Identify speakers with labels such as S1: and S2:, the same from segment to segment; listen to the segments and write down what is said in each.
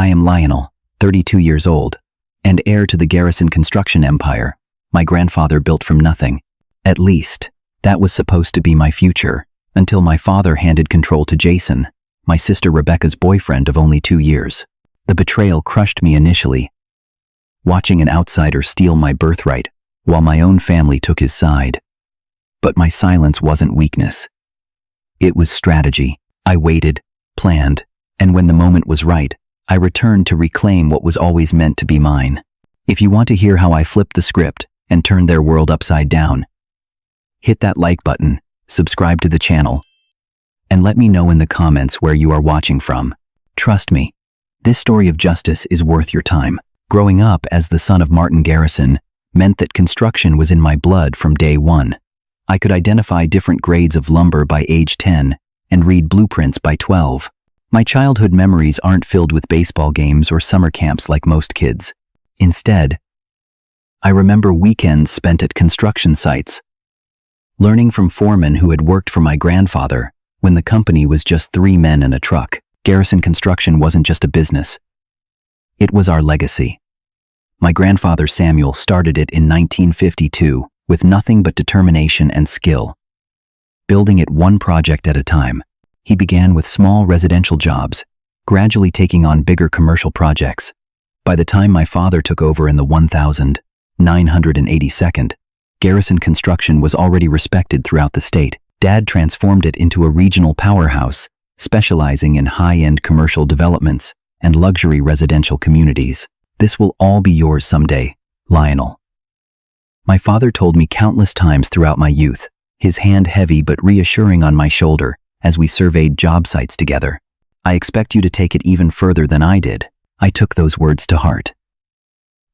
S1: I am Lionel, 32 years old, and heir to the Garrison construction empire my grandfather built from nothing. At least, that was supposed to be my future, until my father handed control to Jason, my sister Rebecca's boyfriend of only 2 years. The betrayal crushed me initially, watching an outsider steal my birthright while my own family took his side. But my silence wasn't weakness. It was strategy. I waited, planned, and when the moment was right, I returned to reclaim what was always meant to be mine. If you want to hear how I flipped the script and turned their world upside down, hit that like button, subscribe to the channel, and let me know in the comments where you are watching from. Trust me, this story of justice is worth your time. Growing up as the son of Martin Garrison meant that construction was in my blood from day one. I could identify different grades of lumber by age 10 and read blueprints by 12. My childhood memories aren't filled with baseball games or summer camps like most kids. Instead, I remember weekends spent at construction sites, learning from foremen who had worked for my grandfather when the company was just 3 men and a truck. Garrison Construction wasn't just a business. It was our legacy. My grandfather Samuel started it in 1952 with nothing but determination and skill, building it one project at a time. He began with small residential jobs, gradually taking on bigger commercial projects. By the time my father took over in the 1982nd, Garrison Construction was already respected throughout the state. Dad transformed it into a regional powerhouse, specializing in high-end commercial developments and luxury residential communities. This will all be yours someday, Lionel. My father told me countless times throughout my youth, his hand heavy but reassuring on my shoulder as we surveyed job sites together. I expect you to take it even further than I did. I took those words to heart.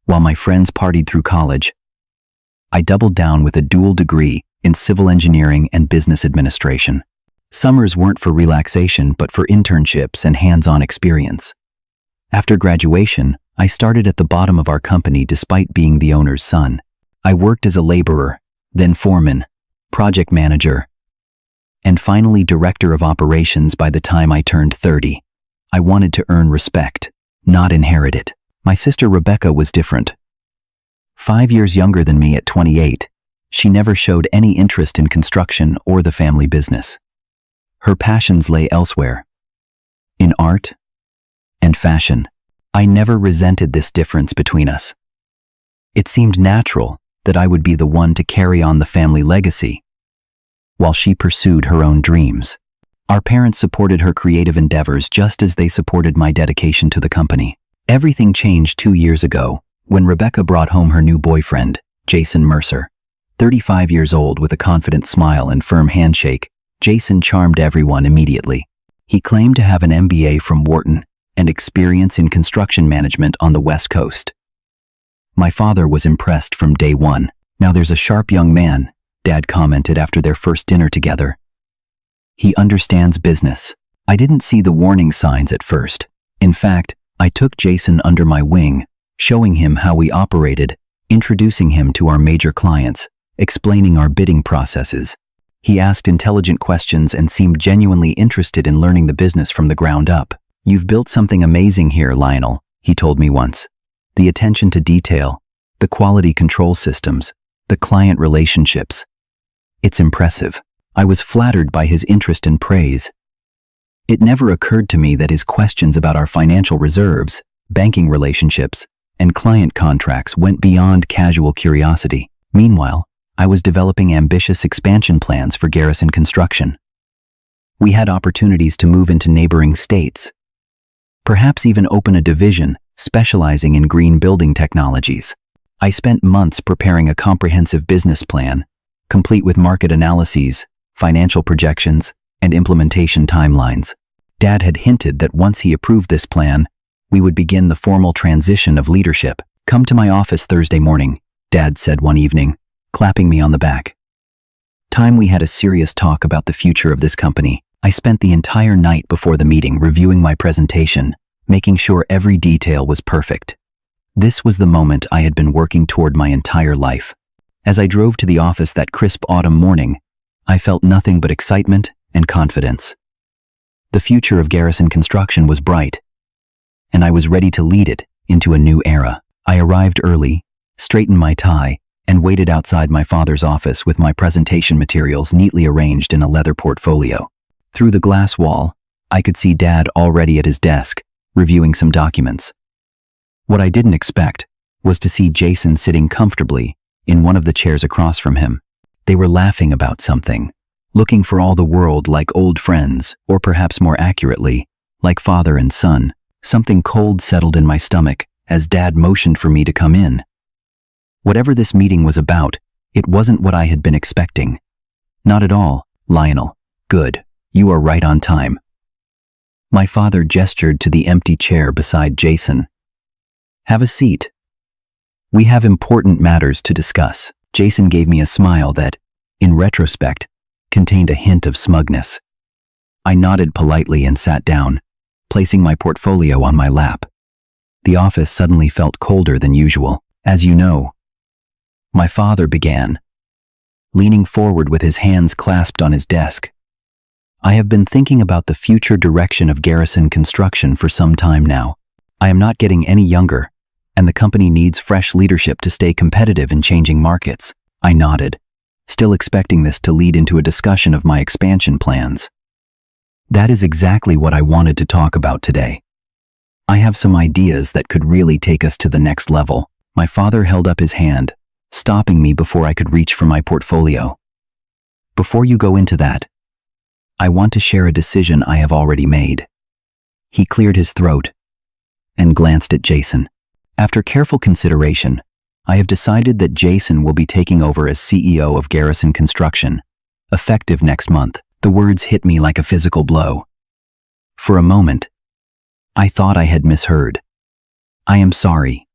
S1: While my friends partied through college, I doubled down with a dual degree in civil engineering and business administration. Summers weren't for relaxation but for internships and hands-on experience. After graduation, I started at the bottom of our company despite being the owner's son. I worked as a laborer, then foreman, project manager, and finally director of operations by the time I turned 30. I wanted to earn respect, not inherit it. My sister Rebecca was different. 5 years younger than me at 28, she never showed any interest in construction or the family business. Her passions lay elsewhere, in art and fashion. I never resented this difference between us. It seemed natural that I would be the one to carry on the family legacy, while she pursued her own dreams. Our parents supported her creative endeavors just as they supported my dedication to the company. Everything changed 2 years ago when Rebecca brought home her new boyfriend, Jason Mercer. 35 years old with a confident smile and firm handshake, Jason charmed everyone immediately. He claimed to have an MBA from Wharton and experience in construction management on the West Coast. My father was impressed from day one. "Now there's a sharp young man," Dad commented after their first dinner together. "He understands business." I didn't see the warning signs at first. In fact, I took Jason under my wing, showing him how we operated, introducing him to our major clients, explaining our bidding processes. He asked intelligent questions and seemed genuinely interested in learning the business from the ground up. "You've built something amazing here, Lionel," he told me once. "The attention to detail, the quality control systems, the client relationships. It's impressive." I was flattered by his interest and praise. It never occurred to me that his questions about our financial reserves, banking relationships, and client contracts went beyond casual curiosity. Meanwhile, I was developing ambitious expansion plans for Garrison Construction. We had opportunities to move into neighboring states, perhaps even open a division specializing in green building technologies. I spent months preparing a comprehensive business plan, complete with market analyses, financial projections, and implementation timelines. Dad had hinted that once he approved this plan, we would begin the formal transition of leadership. "Come to my office Thursday morning," Dad said one evening, clapping me on the back. Time we had a serious talk about the future of this company. I spent the entire night before the meeting reviewing my presentation, making sure every detail was perfect. This was the moment I had been working toward my entire life. As I drove to the office that crisp autumn morning, I felt nothing but excitement and confidence. The future of Garrison Construction was bright. and I was ready to lead it into a new era. I arrived early, straightened my tie, and waited outside my father's office with my presentation materials neatly arranged in a leather portfolio. Through the glass wall, I could see Dad already at his desk, reviewing some documents. What I didn't expect was to see Jason sitting comfortably in one of the chairs across from him. They were laughing about something, looking for all the world like old friends, or perhaps more accurately, like father and son. Something cold settled in my stomach as Dad motioned for me to come in. Whatever this meeting was about, it wasn't what I had been expecting. Not at all, Lionel. Good. You are right on time. My father gestured to the empty chair beside Jason. Have a seat. We have important matters to discuss. Jason gave me a smile that, in retrospect, contained a hint of smugness. I nodded politely and sat down, placing my portfolio on my lap. The office suddenly felt colder than usual. As you know, my father began, leaning forward with his hands clasped on his desk. I have been thinking about the future direction of Garrison Construction for some time now. I am not getting any younger, and the company needs fresh leadership to stay competitive in changing markets. I nodded, still expecting this to lead into a discussion of my expansion plans. That is exactly what I wanted to talk about today. I have some ideas that could really take us to the next level. My father held up his hand, stopping me before I could reach for my portfolio. Before you go into that, I want to share a decision I have already made. He cleared his throat and glanced at Jason. After careful consideration, I have decided that Jason will be taking over as CEO of Garrison Construction, effective next month. The words hit me like a physical blow. For a moment, I thought I had misheard. I am sorry.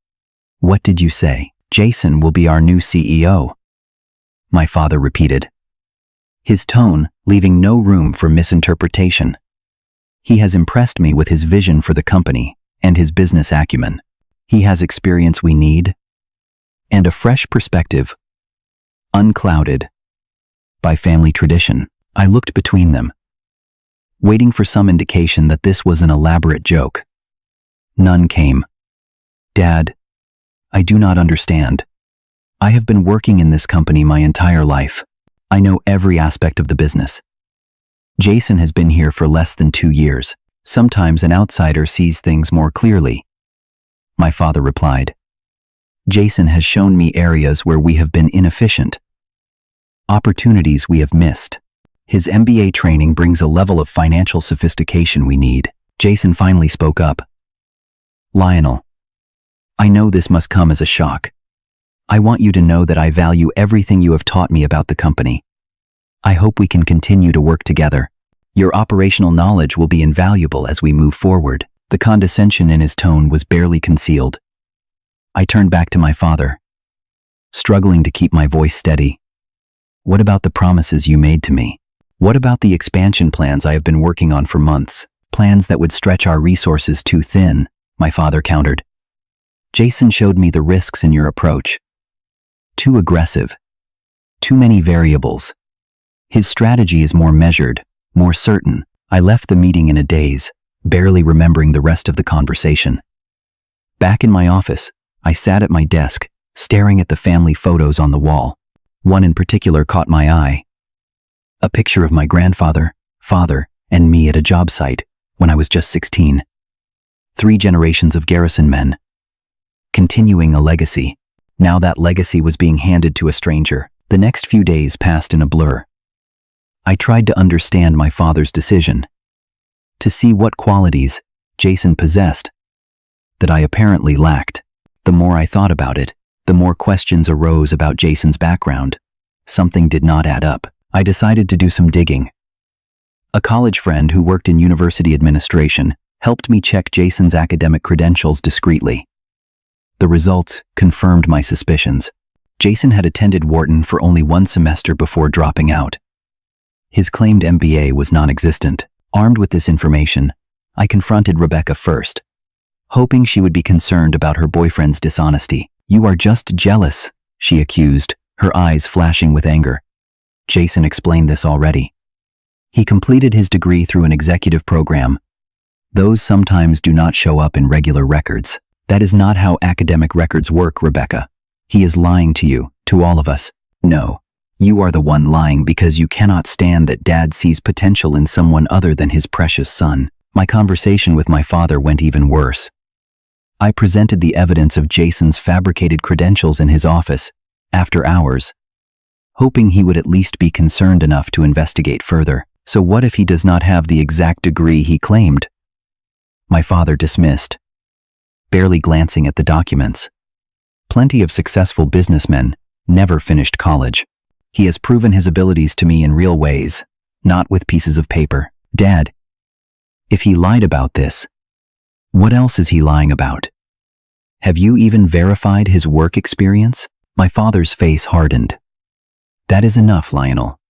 S1: What did you say? Jason will be our new CEO. My father repeated, his tone leaving no room for misinterpretation. He has impressed me with his vision for the company and his business acumen. He has experience we need and a fresh perspective, unclouded by family tradition. I looked between them, waiting for some indication that this was an elaborate joke. None came. Dad, I do not understand. I have been working in this company my entire life. I know every aspect of the business. Jason has been here for less than 2 years. Sometimes an outsider sees things more clearly. My father replied. Jason has shown me areas where we have been inefficient, opportunities we have missed. His MBA training brings a level of financial sophistication we need. Jason finally spoke up. Lionel, I know this must come as a shock. I want you to know that I value everything you have taught me about the company. I hope we can continue to work together. Your operational knowledge will be invaluable as we move forward. The condescension in his tone was barely concealed. I turned back to my father, struggling to keep my voice steady. What about the promises you made to me? What about the expansion plans I have been working on for months? Plans that would stretch our resources too thin, my father countered. Jason showed me the risks in your approach. Too aggressive. Too many variables. His strategy is more measured, more certain. I left the meeting in a daze, barely remembering the rest of the conversation. Back in my office, I sat at my desk, staring at the family photos on the wall. One in particular caught my eye. A picture of my grandfather, father, and me at a job site when I was just 16. 3 generations of Garrison men. Continuing a legacy. Now that legacy was being handed to a stranger. The next few days passed in a blur. I tried to understand my father's decision, to see what qualities Jason possessed that I apparently lacked. The more I thought about it, the more questions arose about Jason's background. Something did not add up. I decided to do some digging. A college friend who worked in university administration helped me check Jason's academic credentials discreetly. The results confirmed my suspicions. Jason had attended Wharton for only 1 semester before dropping out. His claimed MBA was non-existent. Armed with this information, I confronted Rebecca first, hoping she would be concerned about her boyfriend's dishonesty. You are just jealous, she accused, her eyes flashing with anger. Jason explained this already. He completed his degree through an executive program, Those sometimes do not show up in regular records. That is not how academic records work, Rebecca. He is lying to you, to all of us. No, you are the one lying because you cannot stand that Dad sees potential in someone other than his precious son. My conversation with my father went even worse. I presented the evidence of Jason's fabricated credentials in his office, after hours, hoping he would at least be concerned enough to investigate further. So what if he does not have the exact degree he claimed? My father dismissed, barely glancing at the documents. Plenty of successful businessmen never finished college. He has proven his abilities to me in real ways, not with pieces of paper. Dad, if he lied about this, what else is he lying about? Have you even verified his work experience? My father's face hardened. That is enough, Lionel.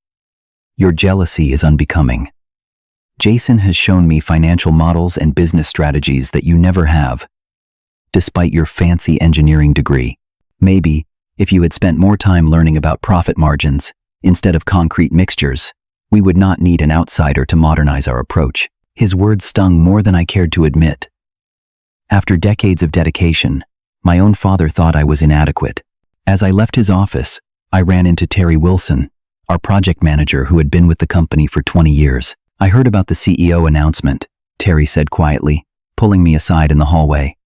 S1: Your jealousy is unbecoming. Jason has shown me financial models and business strategies that you never have, despite your fancy engineering degree. Maybe, if you had spent more time learning about profit margins, instead of concrete mixtures, we would not need an outsider to modernize our approach. His words stung more than I cared to admit. After decades of dedication, my own father thought I was inadequate. As I left his office, I ran into Terry Wilson, our project manager who had been with the company for 20 years. I heard about the CEO announcement, Terry said quietly, pulling me aside in the hallway.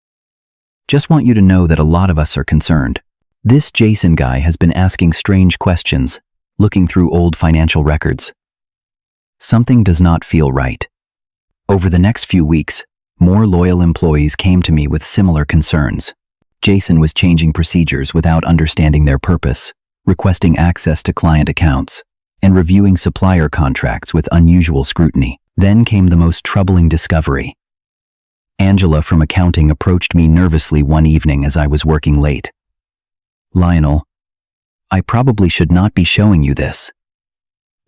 S1: Just want you to know that a lot of us are concerned. This Jason guy has been asking strange questions, looking through old financial records. Something does not feel right. Over the next few weeks, more loyal employees came to me with similar concerns. Jason was changing procedures without understanding their purpose, requesting access to client accounts, and reviewing supplier contracts with unusual scrutiny. Then came the most troubling discovery. Angela from accounting approached me nervously one evening as I was working late. Lionel, I probably should not be showing you this,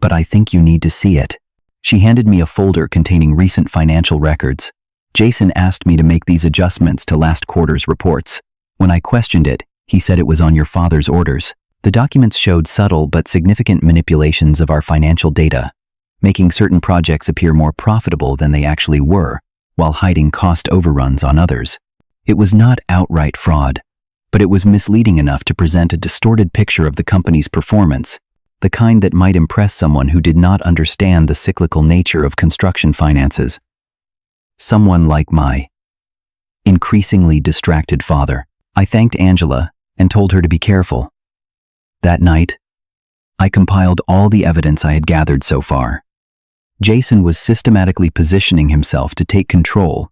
S1: but I think you need to see it. She handed me a folder containing recent financial records. Jason asked me to make these adjustments to last quarter's reports. When I questioned it, he said it was on your father's orders. The documents showed subtle but significant manipulations of our financial data, making certain projects appear more profitable than they actually were, while hiding cost overruns on others. It was not outright fraud, but it was misleading enough to present a distorted picture of the company's performance, the kind that might impress someone who did not understand the cyclical nature of construction finances. Someone like my increasingly distracted father. I thanked Angela and told her to be careful. That night, I compiled all the evidence I had gathered so far. Jason was systematically positioning himself to take control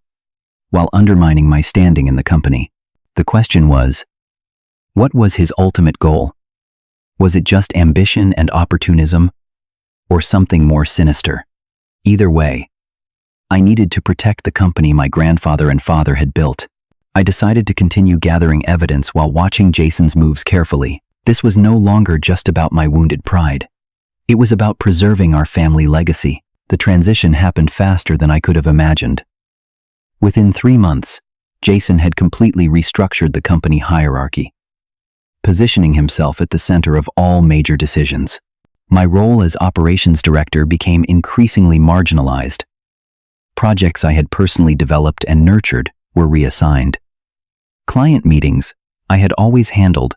S1: while undermining my standing in the company. The question was, what was his ultimate goal? Was it just ambition and opportunism, or something more sinister? Either way, I needed to protect the company my grandfather and father had built. I decided to continue gathering evidence while watching Jason's moves carefully. This was no longer just about my wounded pride. It was about preserving our family legacy. The transition happened faster than I could have imagined. Within 3 months, Jason had completely restructured the company hierarchy, positioning himself at the center of all major decisions. My role as operations director became increasingly marginalized. Projects I had personally developed and nurtured were reassigned. Client meetings I had always handled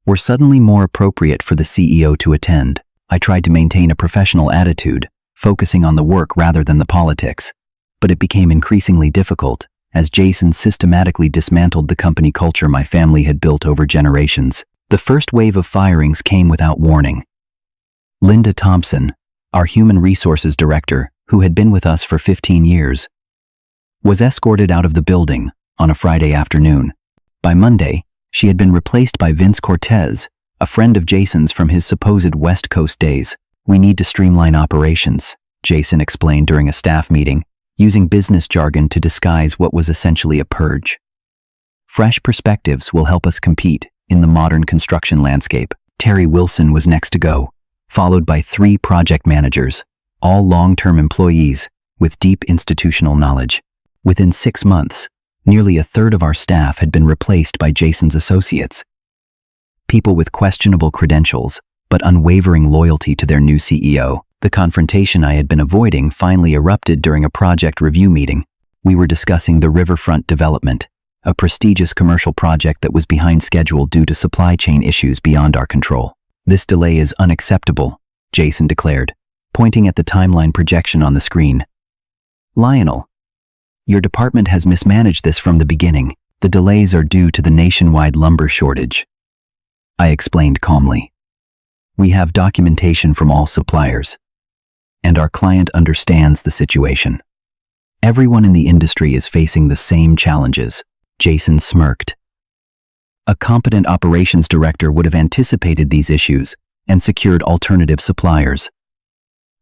S1: were suddenly more appropriate for the CEO to attend. I tried to maintain a professional attitude, focusing on the work rather than the politics, but it became increasingly difficult as Jason systematically dismantled the company culture my family had built over generations. The first wave of firings came without warning. Linda Thompson, our human resources director, who had been with us for 15 years, was escorted out of the building on a Friday afternoon. By Monday, she had been replaced by Vince Cortez, a friend of Jason's from his supposed West Coast days. We need to streamline operations, Jason explained during a staff meeting, using business jargon to disguise what was essentially a purge. Fresh perspectives will help us compete in the modern construction landscape. Terry Wilson was next to go, followed by 3 project managers, all long-term employees with deep institutional knowledge. Within 6 months, nearly a third of our staff had been replaced by Jason's associates. People with questionable credentials, but unwavering loyalty to their new CEO. The confrontation I had been avoiding finally erupted during a project review meeting. We were discussing the riverfront development, a prestigious commercial project that was behind schedule due to supply chain issues beyond our control. "This delay is unacceptable," Jason declared, pointing at the timeline projection on the screen. "Lionel, your department has mismanaged this from the beginning. The delays are due to the nationwide lumber shortage," I explained calmly. "We have documentation from all suppliers, and our client understands the situation. Everyone in the industry is facing the same challenges." Jason smirked. "A competent operations director would have anticipated these issues and secured alternative suppliers.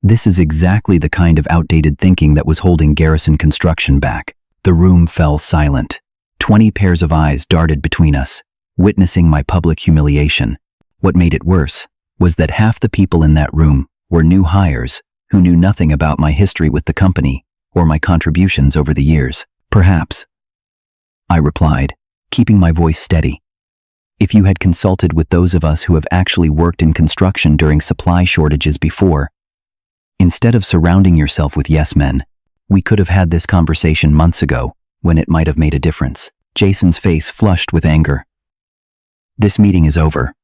S1: This is exactly the kind of outdated thinking that was holding Garrison Construction back." The room fell silent. 20 pairs of eyes darted between us, witnessing my public humiliation. What made it worse was that half the people in that room were new hires who knew nothing about my history with the company or my contributions over the years. "Perhaps," I replied, keeping my voice steady, "if you had consulted with those of us who have actually worked in construction during supply shortages before, instead of surrounding yourself with yes men, we could have had this conversation months ago when it might have made a difference." Jason's face flushed with anger. "This meeting is over.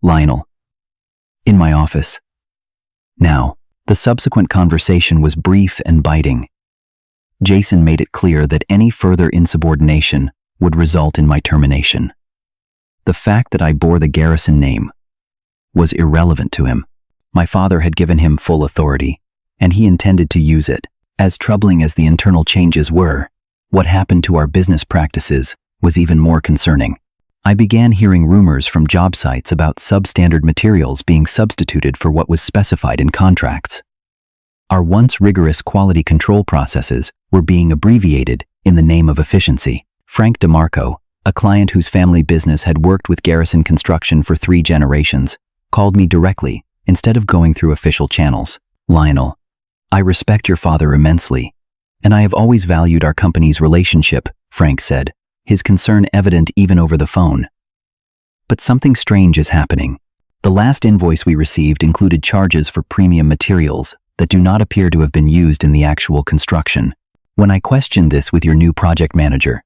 S1: Lionel." In my office. Now, the subsequent conversation was brief and biting. Jason made it clear that any further insubordination would result in my termination. The fact that I bore the Garrison name was irrelevant to him. My father had given him full authority, and he intended to use it. As troubling as the internal changes were, what happened to our business practices was even more concerning. I began hearing rumors from job sites about substandard materials being substituted for what was specified in contracts. Our once rigorous quality control processes were being abbreviated in the name of efficiency. Frank DeMarco, a client whose family business had worked with Garrison Construction for 3 generations, called me directly instead of going through official channels. "Lionel, I respect your father immensely, and I have always valued our company's relationship," Frank said, his concern evident even over the phone. "But something strange is happening. The last invoice we received included charges for premium materials that do not appear to have been used in the actual construction. When I questioned this with your new project manager,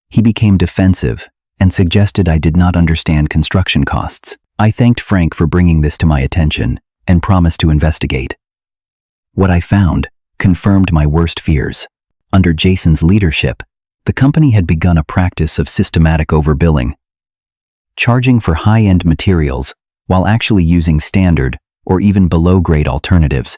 S1: he became defensive and suggested I did not understand construction costs. I thanked Frank for bringing this to my attention and promised to investigate. What I found confirmed my worst fears. Under Jason's leadership, the company had begun a practice of systematic overbilling, charging for high-end materials while actually using standard or even below-grade alternatives.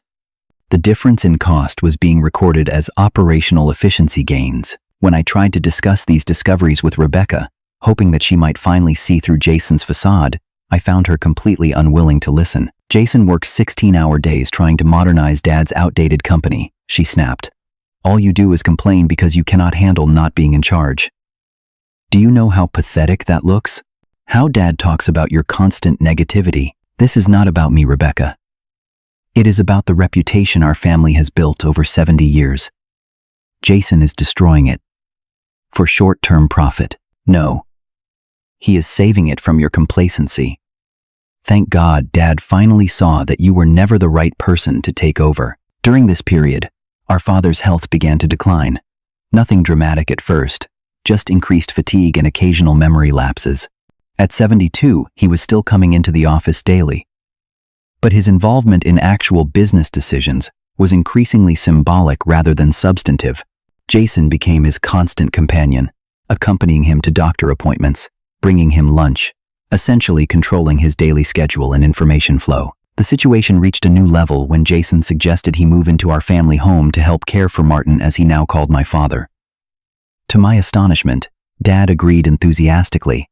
S1: The difference in cost was being recorded as operational efficiency gains. When I tried to discuss these discoveries with Rebecca, hoping that she might finally see through Jason's facade, I found her completely unwilling to listen. "Jason works 16-hour days trying to modernize Dad's outdated company," she snapped. "All you do is complain because you cannot handle not being in charge. Do you know how pathetic that looks? How Dad talks about your constant negativity. This is not about me, Rebecca. It is about the reputation our family has built over 70 years. Jason is destroying it. For short-term profit. No. He is saving it from your complacency. Thank God Dad finally saw that you were never the right person to take over." During this period, our father's health began to decline. Nothing dramatic at first, just increased fatigue and occasional memory lapses. At 72, he was still coming into the office daily. But his involvement in actual business decisions was increasingly symbolic rather than substantive. Jason became his constant companion, accompanying him to doctor appointments, bringing him lunch, essentially controlling his daily schedule and information flow. The situation reached a new level when Jason suggested he move into our family home to help care for Martin, as he now called my father. To my astonishment, Dad agreed enthusiastically.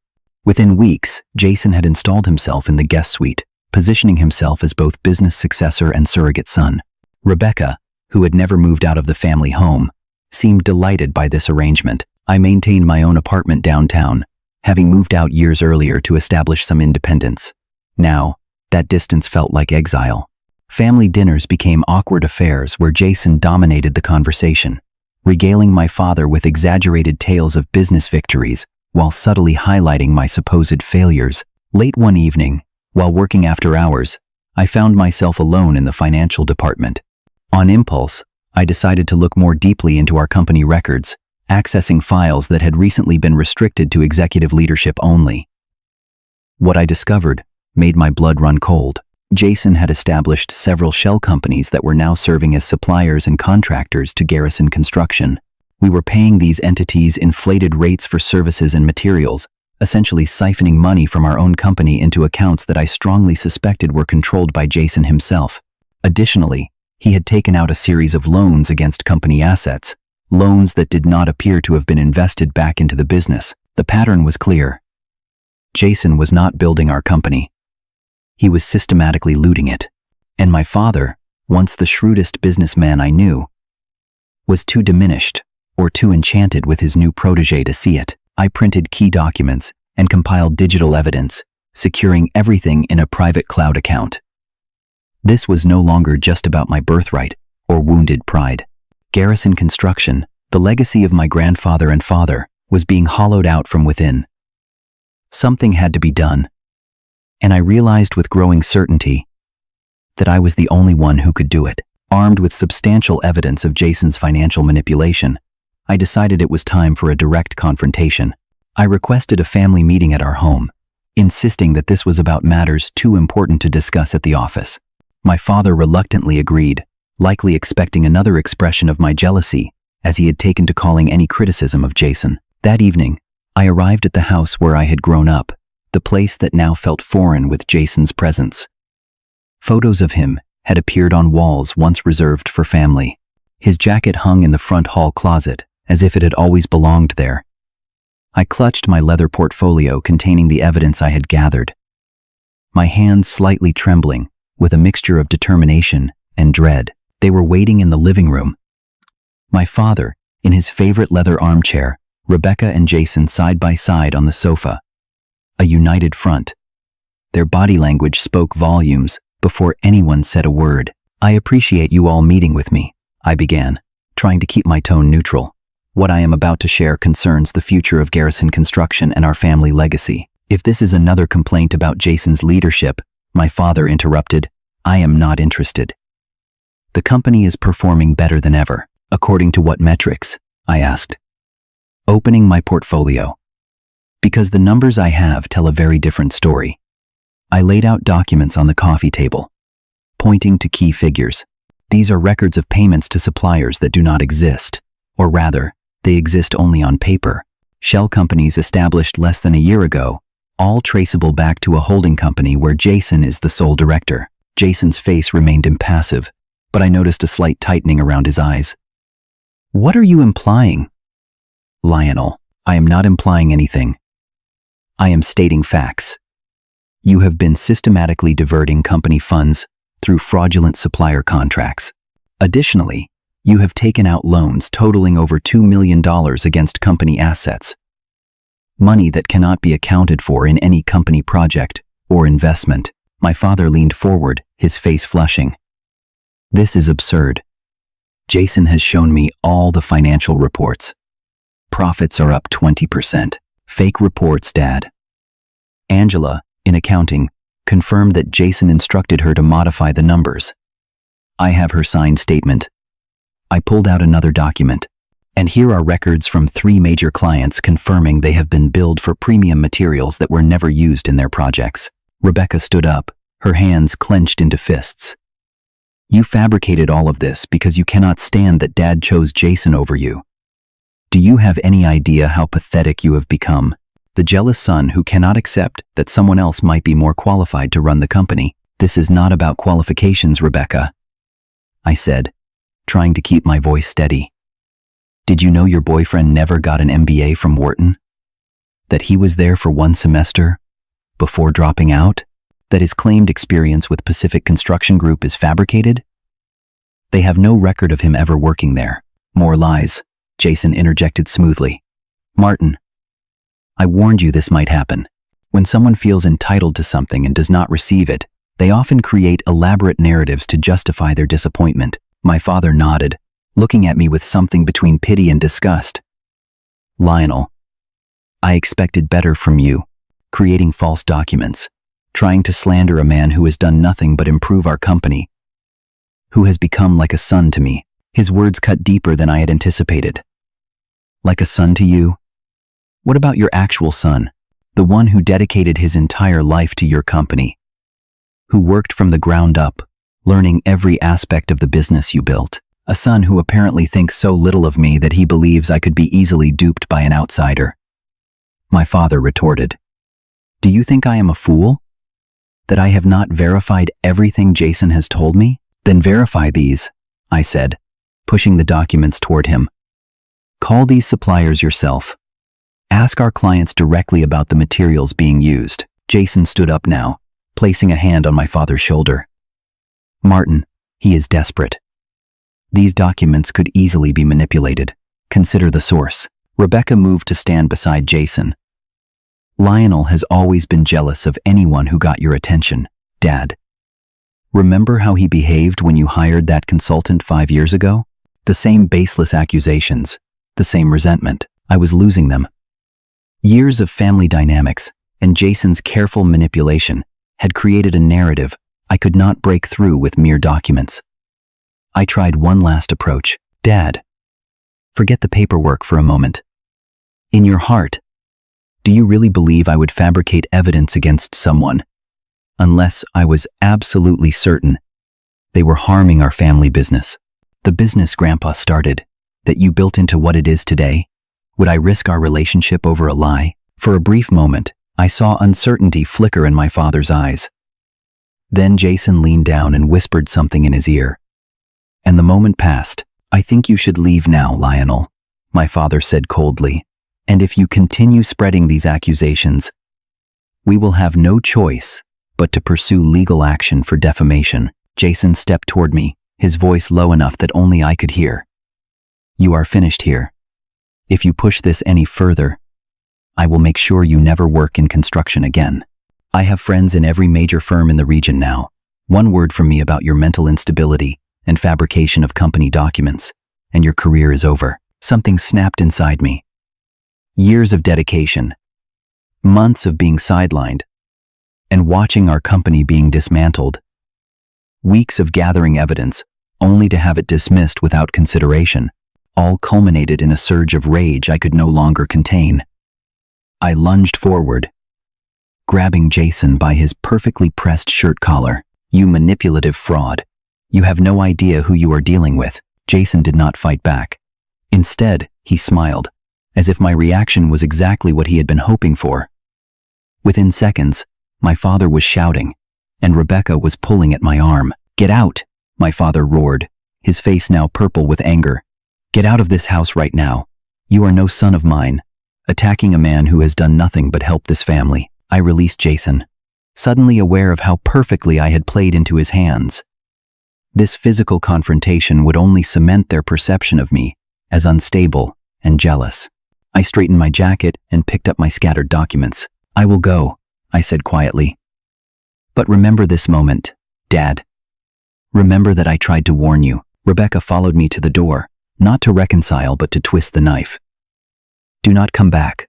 S1: Within weeks, Jason had installed himself in the guest suite, positioning himself as both business successor and surrogate son. Rebecca, who had never moved out of the family home, seemed delighted by this arrangement. I maintained my own apartment downtown, having moved out years earlier to establish some independence. Now, that distance felt like exile. Family dinners became awkward affairs where Jason dominated the conversation, regaling my father with exaggerated tales of business victories while subtly highlighting my supposed failures. Late one evening, while working after hours, I found myself alone in the financial department. On impulse, I decided to look more deeply into our company records, accessing files that had recently been restricted to executive leadership only. What I discovered made my blood run cold. Jason had established several shell companies that were now serving as suppliers and contractors to Garrison Construction. We were paying these entities inflated rates for services and materials, essentially siphoning money from our own company into accounts that I strongly suspected were controlled by Jason himself. Additionally, he had taken out a series of loans against company assets, loans that did not appear to have been invested back into the business. The pattern was clear. Jason was not building our company. He was systematically looting it. And my father, once the shrewdest businessman I knew, was too diminished or too enchanted with his new protege to see it. I printed key documents and compiled digital evidence, securing everything in a private cloud account. This was no longer just about my birthright or wounded pride. Garrison Construction, the legacy of my grandfather and father, was being hollowed out from within. Something had to be done, and I realized with growing certainty that I was the only one who could do it. Armed with substantial evidence of Jason's financial manipulation, I decided it was time for a direct confrontation. I requested a family meeting at our home, insisting that this was about matters too important to discuss at the office. My father reluctantly agreed, likely expecting another expression of my jealousy, as he had taken to calling any criticism of Jason. That evening, I arrived at the house where I had grown up, the place that now felt foreign with Jason's presence. Photos of him had appeared on walls once reserved for family. His jacket hung in the front hall closet, as if it had always belonged there. I clutched my leather portfolio containing the evidence I had gathered, my hands slightly trembling with a mixture of determination and dread. They were waiting in the living room. My father, in his favorite leather armchair, Rebecca and Jason side by side on the sofa. A united front. Their body language spoke volumes before anyone said a word. "I appreciate you all meeting with me," I began, trying to keep my tone neutral. "What I am about to share concerns the future of Garrison Construction and our family legacy. If this is another complaint about Jason's leadership," my father interrupted, "I am not interested. The company is performing better than ever." "According to what metrics?" I asked, opening my portfolio. Because the numbers I have tell a very different story. I laid out documents on the coffee table, pointing to key figures. These are records of payments to suppliers that do not exist, or rather, they exist only on paper. Shell companies established less than a year ago, all traceable back to a holding company where Jason is the sole director. Jason's face remained impassive, but I noticed a slight tightening around his eyes. "What are you implying?" "Lionel, I am not implying anything. I am stating facts. You have been systematically diverting company funds through fraudulent supplier contracts. Additionally, you have taken out loans totaling over $2 million against company assets. Money that cannot be accounted for in any company project or investment." My father leaned forward, his face flushing. "This is absurd. Jason has shown me all the financial reports. Profits are up 20%. Fake reports, Dad." Angela, in accounting, confirmed that Jason instructed her to modify the numbers. I have her signed statement. I pulled out another document, and here are records from 3 major clients confirming they have been billed for premium materials that were never used in their projects. Rebecca stood up, her hands clenched into fists. "You fabricated all of this because you cannot stand that Dad chose Jason over you. Do you have any idea how pathetic you have become? The jealous son who cannot accept that someone else might be more qualified to run the company." "This is not about qualifications, Rebecca," I said, trying to keep my voice steady. "Did you know your boyfriend never got an MBA from Wharton? That he was there for 1 semester before dropping out? That his claimed experience with Pacific Construction Group is fabricated? They have no record of him ever working there." "More lies," Jason interjected smoothly. "Martin, I warned you this might happen. When someone feels entitled to something and does not receive it, they often create elaborate narratives to justify their disappointment." My father nodded, looking at me with something between pity and disgust. "Lionel, I expected better from you, creating false documents, trying to slander a man who has done nothing but improve our company, who has become like a son to me. His words cut deeper than I had anticipated. Like a son to you? What about your actual son, the one who dedicated his entire life to your company, who worked from the ground up, learning every aspect of the business you built? A son who apparently thinks so little of me that he believes I could be easily duped by an outsider. My father retorted, "Do you think I am a fool? That I have not verified everything Jason has told me? Then verify these," I said, pushing the documents toward him. "Call these suppliers yourself. Ask our clients directly about the materials being used." Jason stood up now, placing a hand on my father's shoulder. "Martin, he is desperate. These documents could easily be manipulated. Consider the source." Rebecca moved to stand beside Jason. "Lionel has always been jealous of anyone who got your attention, Dad. Remember how he behaved when you hired that consultant 5 years ago? The same baseless accusations, the same resentment. I was losing them. Years of family dynamics and Jason's careful manipulation had created a narrative I could not break through with mere documents. I tried one last approach. Dad, forget the paperwork for a moment. In your heart, do you really believe I would fabricate evidence against someone unless I was absolutely certain they were harming our family business? The business Grandpa started, that you built into what it is today? Would I risk our relationship over a lie? For a brief moment, I saw uncertainty flicker in my father's eyes. Then Jason leaned down and whispered something in his ear. And the moment passed. "I think you should leave now, Lionel," my father said coldly. "And if you continue spreading these accusations, we will have no choice but to pursue legal action for defamation." Jason stepped toward me, his voice low enough that only I could hear. "You are finished here. If you push this any further, I will make sure you never work in construction again. I have friends in every major firm in the region now. One word from me about your mental instability and fabrication of company documents, and your career is over." Something snapped inside me. Years of dedication, months of being sidelined, and watching our company being dismantled. Weeks of gathering evidence, only to have it dismissed without consideration, all culminated in a surge of rage I could no longer contain. I lunged forward, grabbing Jason by his perfectly pressed shirt collar. "You manipulative fraud. You have no idea who you are dealing with." Jason did not fight back. Instead, he smiled, as if my reaction was exactly what he had been hoping for. Within seconds, my father was shouting, and Rebecca was pulling at my arm. "Get out!" my father roared, his face now purple with anger. "Get out of this house right now. You are no son of mine," attacking a man who has done nothing but help this family. I released Jason, suddenly aware of how perfectly I had played into his hands. This physical confrontation would only cement their perception of me as unstable and jealous. I straightened my jacket and picked up my scattered documents. "I will go," I said quietly. "But remember this moment, Dad. Remember that I tried to warn you." Rebecca followed me to the door, not to reconcile but to twist the knife. "Do not come back,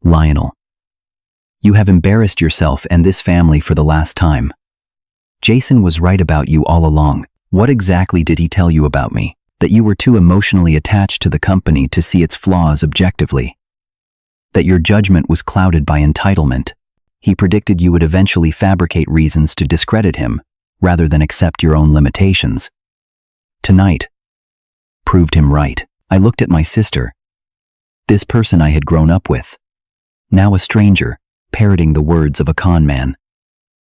S1: Lionel. You have embarrassed yourself and this family for the last time. Jason was right about you all along. What exactly did he tell you about me? That you were too emotionally attached to the company to see its flaws objectively. That your judgment was clouded by entitlement. He predicted you would eventually fabricate reasons to discredit him, rather than accept your own limitations. Tonight proved him right. I looked at my sister, this person I had grown up with, now a stranger, parroting the words of a con man.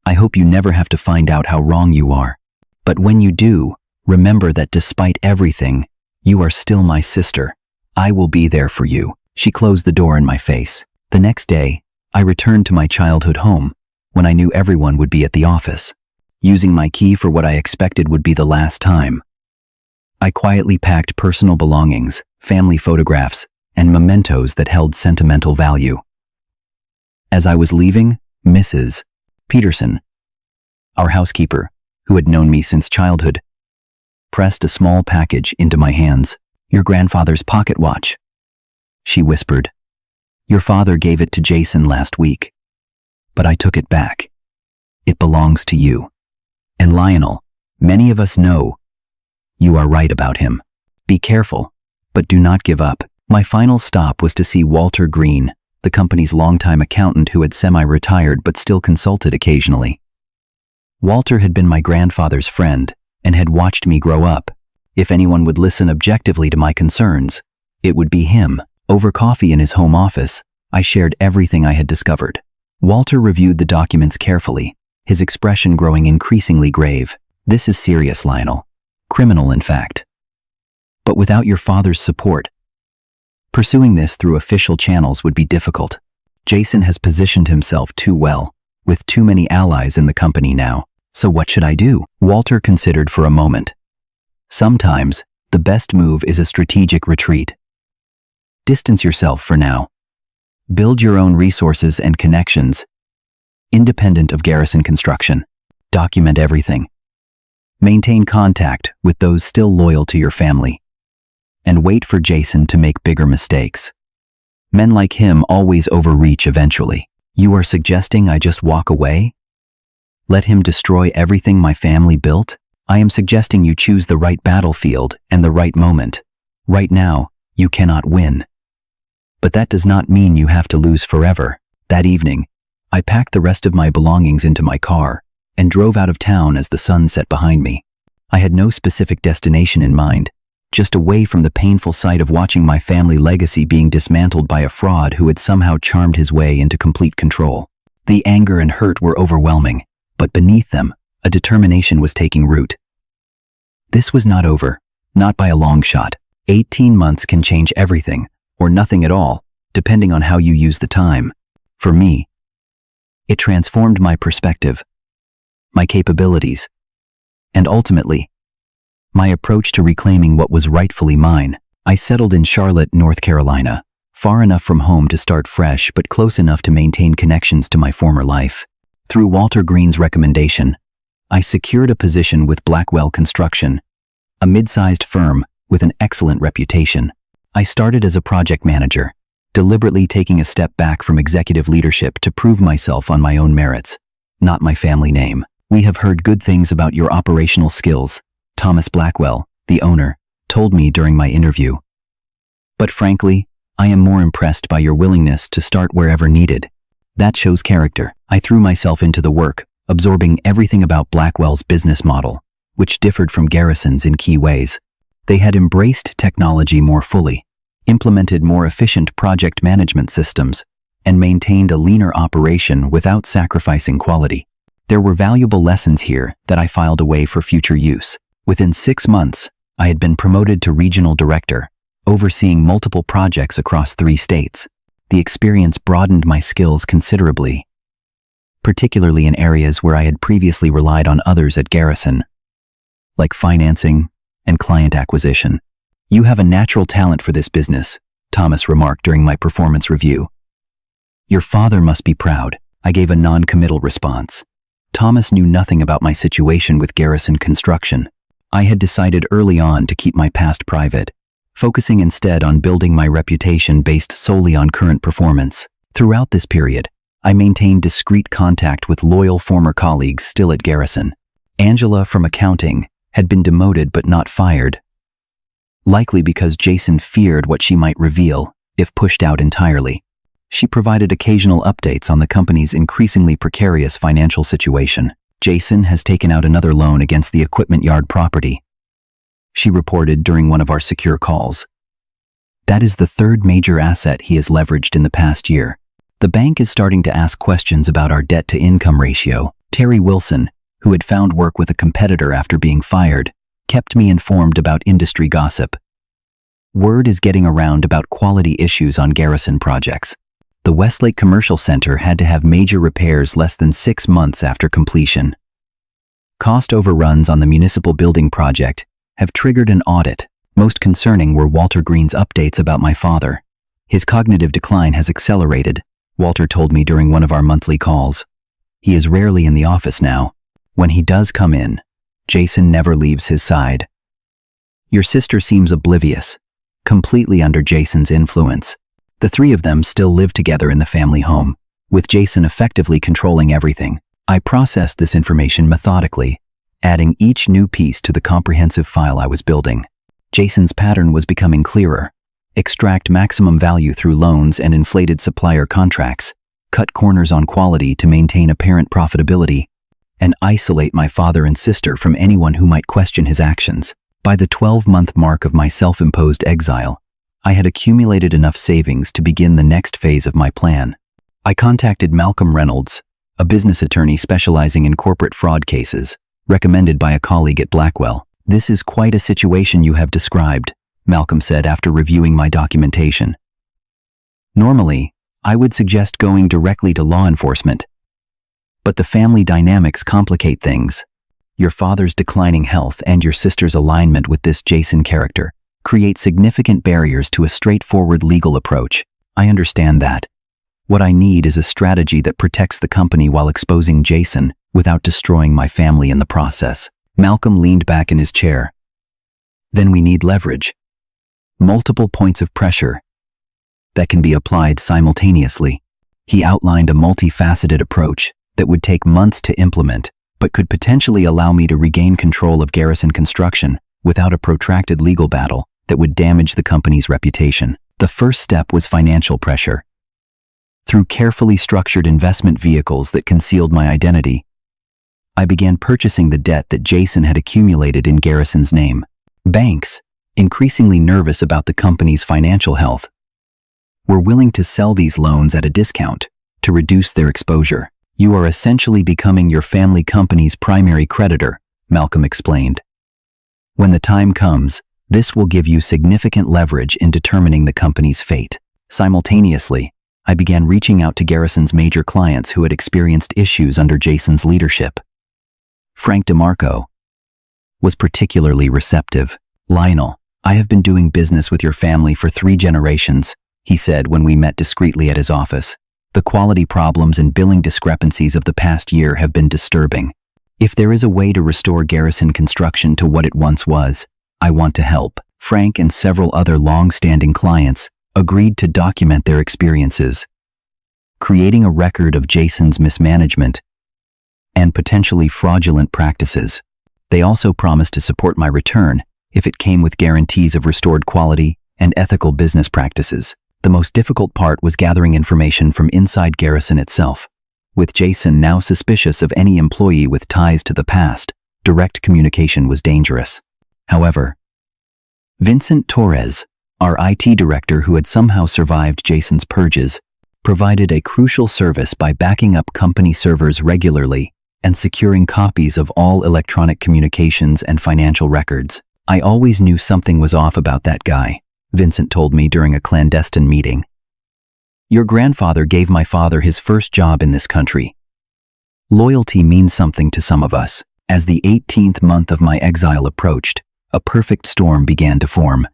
S1: "I hope you never have to find out how wrong you are. But when you do, remember that despite everything, you are still my sister. I will be there for you." She closed the door in my face. The next day, I returned to my childhood home, when I knew everyone would be at the office, using my key for what I expected would be the last time. I quietly packed personal belongings, family photographs, and mementos that held sentimental value. As I was leaving, Mrs. Peterson, our housekeeper, who had known me since childhood, pressed a small package into my hands. "Your grandfather's pocket watch," she whispered. "Your father gave it to Jason last week, but I took it back. It belongs to you. And Lionel, many of us know you are right about him." Be careful, but do not give up. My final stop was to see Walter Green, the company's longtime accountant who had semi-retired but still consulted occasionally. Walter had been my grandfather's friend and had watched me grow up. If anyone would listen objectively to my concerns, it would be him. Over coffee in his home office, I shared everything I had discovered. Walter reviewed the documents carefully, his expression growing increasingly grave. This is serious, Lionel. Criminal, in fact. But without your father's support, pursuing this through official channels would be difficult. Jason has positioned himself too well, with too many allies in the company now. So what should I do? Walter considered for a moment. Sometimes, the best move is a strategic retreat. Distance yourself for now. Build your own resources and connections, independent of Garrison Construction. Document everything. Maintain contact with those still loyal to your family. And wait for Jason to make bigger mistakes. Men like him always overreach eventually. You are suggesting I just walk away? Let him destroy everything my family built? I am suggesting you choose the right battlefield and the right moment. Right now, you cannot win. But that does not mean you have to lose forever. That evening, I packed the rest of my belongings into my car and drove out of town as the sun set behind me. I had no specific destination in mind, just away from the painful sight of watching my family legacy being dismantled by a fraud who had somehow charmed his way into complete control. The anger and hurt were overwhelming, but beneath them, a determination was taking root. This was not over, not by a long shot. 18 months can change everything, or nothing at all, depending on how you use the time. For me, it transformed my perspective, my capabilities, and ultimately, my approach to reclaiming what was rightfully mine. I settled in Charlotte, North Carolina, far enough from home to start fresh but close enough to maintain connections to my former life. Through Walter Green's recommendation, I secured a position with Blackwell Construction, a mid-sized firm with an excellent reputation. I started as a project manager, deliberately taking a step back from executive leadership to prove myself on my own merits, not my family name. We have heard good things about your operational skills, Thomas Blackwell, the owner, told me during my interview. But frankly, I am more impressed by your willingness to start wherever needed. That shows character. I threw myself into the work, absorbing everything about Blackwell's business model, which differed from Garrison's in key ways. They had embraced technology more fully, implemented more efficient project management systems, and maintained a leaner operation without sacrificing quality. There were valuable lessons here that I filed away for future use. Within 6 months, I had been promoted to regional director, overseeing multiple projects across 3 states. The experience broadened my skills considerably, particularly in areas where I had previously relied on others at Garrison, like financing and client acquisition. You have a natural talent for this business, Thomas remarked during my performance review. Your father must be proud. I gave a non-committal response. Thomas knew nothing about my situation with Garrison Construction. I had decided early on to keep my past private, focusing instead on building my reputation based solely on current performance. Throughout this period, I maintained discreet contact with loyal former colleagues still at Garrison. Angela from accounting had been demoted but not fired, likely because Jason feared what she might reveal if pushed out entirely. She provided occasional updates on the company's increasingly precarious financial situation. Jason has taken out another loan against the equipment yard property, she reported during one of our secure calls. That is the 3rd major asset he has leveraged in the past year. The bank is starting to ask questions about our debt-to-income ratio. Terry Wilson, who had found work with a competitor after being fired, kept me informed about industry gossip. Word is getting around about quality issues on Garrison projects. The Westlake Commercial Center had to have major repairs less than 6 months after completion. Cost overruns on the municipal building project have triggered an audit. Most concerning were Walter Green's updates about my father. His cognitive decline has accelerated, Walter told me during one of our monthly calls. He is rarely in the office now. When he does come in, Jason never leaves his side. Your sister seems oblivious, completely under Jason's influence. The 3 of them still live together in the family home, with Jason effectively controlling everything. I processed this information methodically, adding each new piece to the comprehensive file I was building. Jason's pattern was becoming clearer. Extract maximum value through loans and inflated supplier contracts, cut corners on quality to maintain apparent profitability, and isolate my father and sister from anyone who might question his actions. By the 12-month mark of my self-imposed exile, I had accumulated enough savings to begin the next phase of my plan. I contacted Malcolm Reynolds, a business attorney specializing in corporate fraud cases, recommended by a colleague at Blackwell. "This is quite a situation you have described," Malcolm said after reviewing my documentation. "Normally, I would suggest going directly to law enforcement. But the family dynamics complicate things. Your father's declining health and your sister's alignment with this Jason character create significant barriers to a straightforward legal approach. I understand that. What I need is a strategy that protects the company while exposing Jason without destroying my family in the process." Malcolm leaned back in his chair. "Then we need leverage. Multiple points of pressure that can be applied simultaneously." He outlined a multifaceted approach that would take months to implement, but could potentially allow me to regain control of Garrison Construction without a protracted legal battle that would damage the company's reputation. The first step was financial pressure. Through carefully structured investment vehicles that concealed my identity, I began purchasing the debt that Jason had accumulated in Garrison's name. Banks, increasingly nervous about the company's financial health, were willing to sell these loans at a discount to reduce their exposure. "You are essentially becoming your family company's primary creditor," Malcolm explained. "When the time comes, this will give you significant leverage in determining the company's fate." Simultaneously, I began reaching out to Garrison's major clients who had experienced issues under Jason's leadership. Frank DeMarco was particularly receptive. "Lionel, I have been doing business with your family for 3 generations, he said when we met discreetly at his office. "The quality problems and billing discrepancies of the past year have been disturbing. If there is a way to restore Garrison Construction to what it once was, I want to help." Frank and several other long-standing clients agreed to document their experiences, creating a record of Jason's mismanagement and potentially fraudulent practices. They also promised to support my return if it came with guarantees of restored quality and ethical business practices. The most difficult part was gathering information from inside Garrison itself. With Jason now suspicious of any employee with ties to the past, direct communication was dangerous. However, Vincent Torres, our IT director who had somehow survived Jason's purges, provided a crucial service by backing up company servers regularly and securing copies of all electronic communications and financial records. "I always knew something was off about that guy," Vincent told me during a clandestine meeting. "Your grandfather gave my father his first job in this country. Loyalty means something to some of us." As the 18th month of my exile approached, a perfect storm began to form.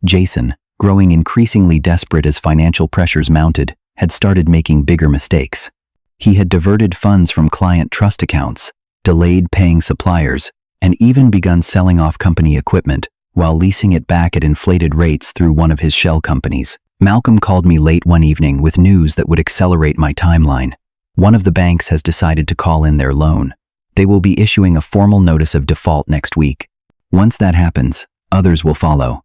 S1: Jason, growing increasingly desperate as financial pressures mounted, had started making bigger mistakes. He had diverted funds from client trust accounts, delayed paying suppliers, and even begun selling off company equipment while leasing it back at inflated rates through one of his shell companies. Malcolm called me late one evening with news that would accelerate my timeline. One of the banks has decided to call in their loan. They will be issuing a formal notice of default next week. Once that happens, others will follow.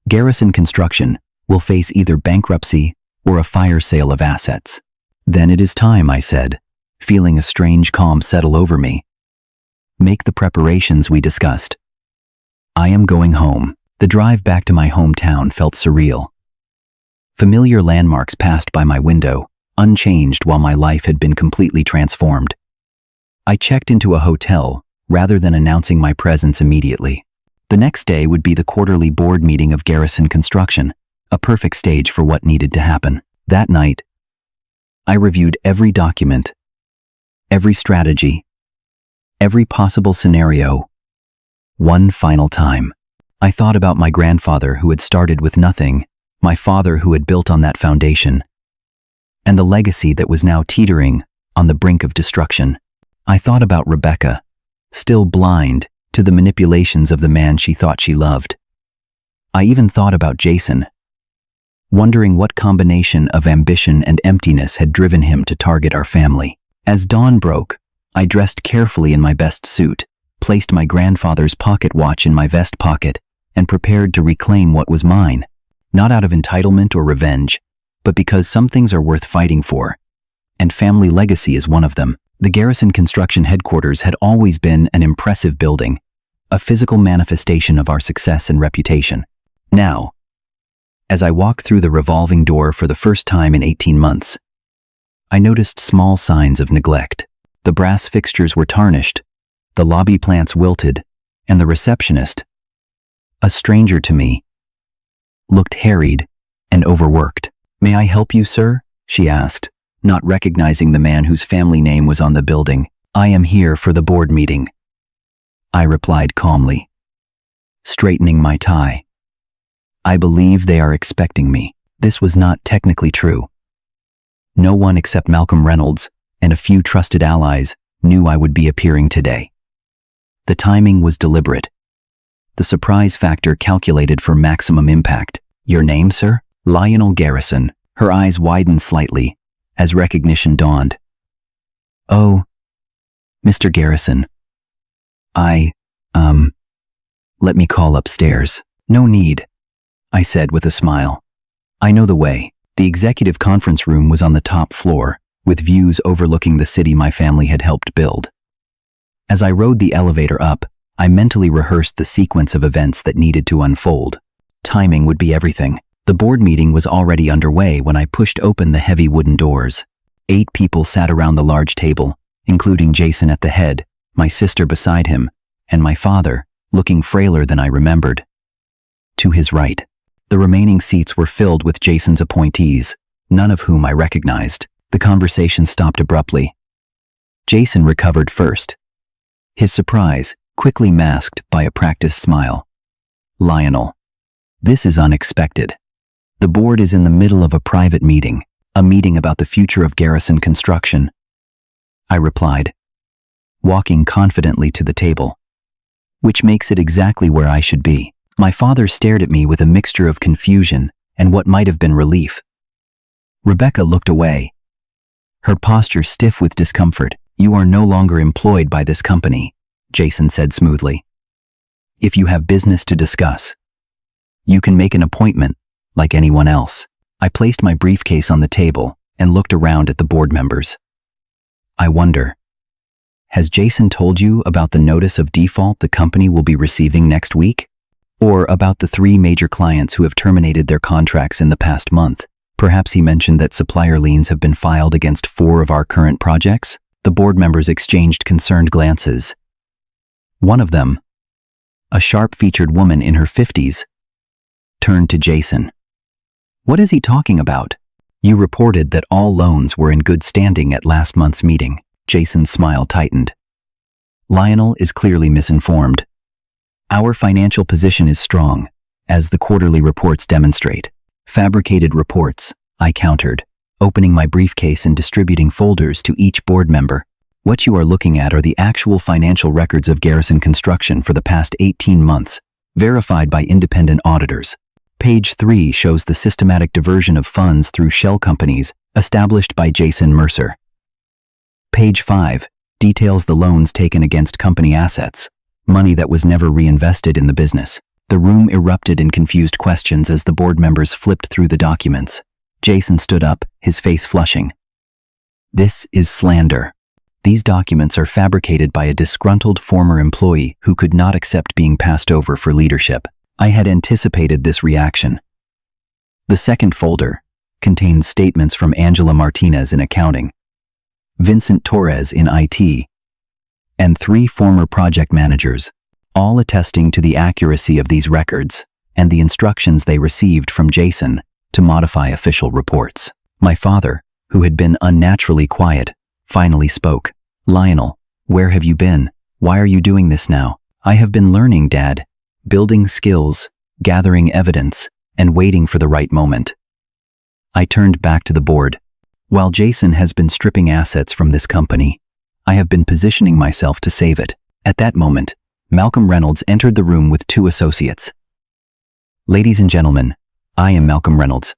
S1: Garrison Construction will face either bankruptcy or a fire sale of assets. "Then it is time," I said, feeling a strange calm settle over me. "Make the preparations we discussed. I am going home." The drive back to my hometown felt surreal. Familiar landmarks passed by my window, unchanged while my life had been completely transformed. I checked into a hotel rather than announcing my presence immediately. The next day would be the quarterly board meeting of Garrison Construction, a perfect stage for what needed to happen. That night, I reviewed every document, every strategy, every possible scenario, one final time. I thought about my grandfather who had started with nothing, my father who had built on that foundation, and the legacy that was now teetering on the brink of destruction. I thought about Rebecca, still blind to the manipulations of the man she thought she loved. I even thought about Jason, wondering what combination of ambition and emptiness had driven him to target our family. As dawn broke, I dressed carefully in my best suit, placed my grandfather's pocket watch in my vest pocket, and prepared to reclaim what was mine, not out of entitlement or revenge, but because some things are worth fighting for, and family legacy is one of them. The Garrison Construction headquarters had always been an impressive building, a physical manifestation of our success and reputation. Now, as I walked through the revolving door for the first time in 18 months, I noticed small signs of neglect. The brass fixtures were tarnished, the lobby plants wilted, and the receptionist, a stranger to me, looked harried and overworked. "May I help you, sir?" she asked, not recognizing the man whose family name was on the building. "I am here for the board meeting," I replied calmly, straightening my tie. "I believe they are expecting me." This was not technically true. No one except Malcolm Reynolds and a few trusted allies knew I would be appearing today. The timing was deliberate. The surprise factor calculated for maximum impact. "Your name, sir?" "Lionel Garrison." Her eyes widened slightly as recognition dawned. "Oh, Mr. Garrison. Let me call upstairs." "No need," I said with a smile. "I know the way." The executive conference room was on the top floor, with views overlooking the city my family had helped build. As I rode the elevator up, I mentally rehearsed the sequence of events that needed to unfold. Timing would be everything. The board meeting was already underway when I pushed open the heavy wooden doors. 8 people sat around the large table, including Jason at the head, my sister beside him, and my father, looking frailer than I remembered. To his right, the remaining seats were filled with Jason's appointees, none of whom I recognized. The conversation stopped abruptly. Jason recovered first, his surprise quickly masked by a practiced smile. "Lionel, this is unexpected. The board is in the middle of a private meeting, a meeting about the future of Garrison Construction," I replied, walking confidently to the table. "Which makes it exactly where I should be." My father stared at me with a mixture of confusion and what might have been relief. Rebecca looked away, her posture stiff with discomfort. "You are no longer employed by this company," Jason said smoothly. "If you have business to discuss, you can make an appointment like anyone else." I placed my briefcase on the table and looked around at the board members. "I wonder, has Jason told you about the notice of default the company will be receiving next week? Or about the 3 major clients who have terminated their contracts in the past month? Perhaps he mentioned that supplier liens have been filed against 4 of our current projects?" The board members exchanged concerned glances. One of them, a sharp-featured woman in her 50s, turned to Jason. "What is he talking about?" "You reported that all loans were in good standing at last month's meeting." Jason's smile tightened. "Lionel is clearly misinformed. Our financial position is strong, as the quarterly reports demonstrate." "Fabricated reports," I countered, opening my briefcase and distributing folders to each board member. "What you are looking at are the actual financial records of Garrison Construction for the past 18 months, verified by independent auditors. Page 3 shows the systematic diversion of funds through shell companies established by Jason Mercer. Page 5 details the loans taken against company assets, money that was never reinvested in the business." The room erupted in confused questions as the board members flipped through the documents. Jason stood up, his face flushing. "This is slander. These documents are fabricated by a disgruntled former employee who could not accept being passed over for leadership." I had anticipated this reaction. The second folder contains statements from Angela Martinez in accounting, Vincent Torres in IT, and 3 former project managers, all attesting to the accuracy of these records and the instructions they received from Jason to modify official reports. My father, who had been unnaturally quiet, finally spoke. "Lionel, where have you been? Why are you doing this now?" "I have been learning, Dad. Building skills, gathering evidence, and waiting for the right moment." I turned back to the board. "While Jason has been stripping assets from this company, I have been positioning myself to save it." At that moment, Malcolm Reynolds entered the room with 2 associates. "Ladies and gentlemen, I am Malcolm Reynolds,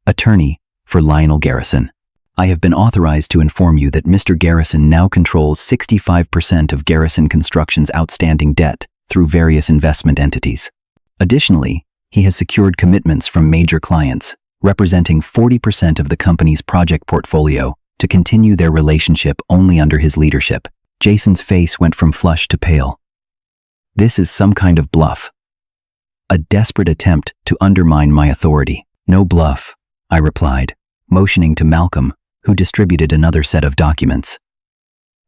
S1: attorney for Lionel Garrison. I have been authorized to inform you that Mr. Garrison now controls 65% of Garrison Construction's outstanding debt through various investment entities. Additionally, he has secured commitments from major clients, representing 40% of the company's project portfolio, to continue their relationship only under his leadership. Jason's face went from flush to pale. This is some kind of bluff. A desperate attempt to undermine my authority. No bluff, I replied, motioning to Malcolm, who distributed another set of documents.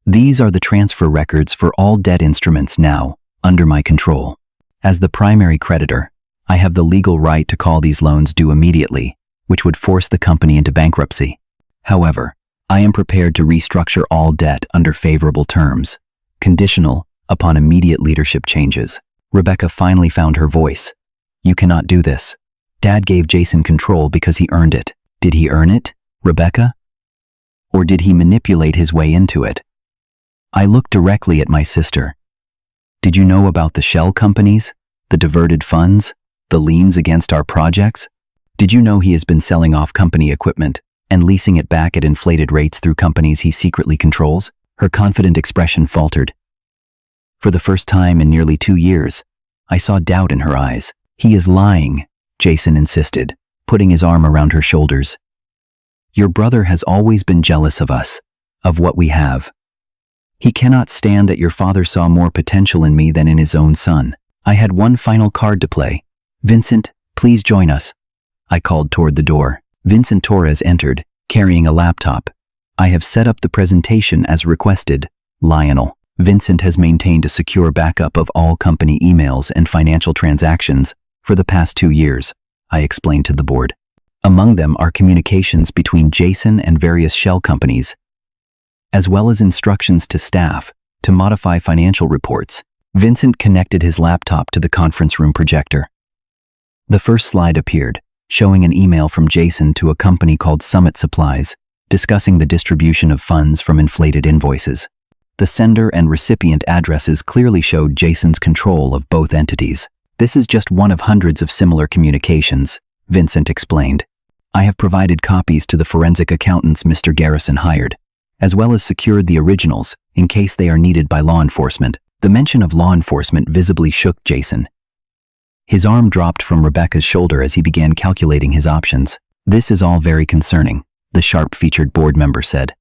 S1: These are the transfer records for all debt instruments now under my control. As the primary creditor, I have the legal right to call these loans due immediately, which would force the company into bankruptcy. However, I am prepared to restructure all debt under favorable terms, conditional upon immediate leadership changes. Rebecca finally found her voice. You cannot do this. Dad gave Jason control because he earned it. Did he earn it, Rebecca? Or did he manipulate his way into it? I looked directly at my sister. Did you know about the shell companies, the diverted funds, the liens against our projects? Did you know he has been selling off company equipment and leasing it back at inflated rates through companies he secretly controls? Her confident expression faltered. For the first time in nearly 2 years, I saw doubt in her eyes. He is lying, Jason insisted, putting his arm around her shoulders. Your brother has always been jealous of us, of what we have. He cannot stand that your father saw more potential in me than in his own son. I had one final card to play. Vincent, please join us. I called toward the door. Vincent Torres entered, carrying a laptop. I have set up the presentation as requested, Lionel. Vincent has maintained a secure backup of all company emails and financial transactions for the past 2 years, I explained to the board. Among them are communications between Jason and various shell companies, as well as instructions to staff to modify financial reports. Vincent connected his laptop to the conference room projector. The first slide appeared, showing an email from Jason to a company called Summit Supplies, discussing the distribution of funds from inflated invoices. The sender and recipient addresses clearly showed Jason's control of both entities. This is just one of hundreds of similar communications, Vincent explained. I have provided copies to the forensic accountants Mr. Garrison hired, as well as secured the originals in case they are needed by law enforcement. The mention of law enforcement visibly shook Jason. His arm dropped from Rebecca's shoulder as he began calculating his options. This is all very concerning, the sharp-featured board member said.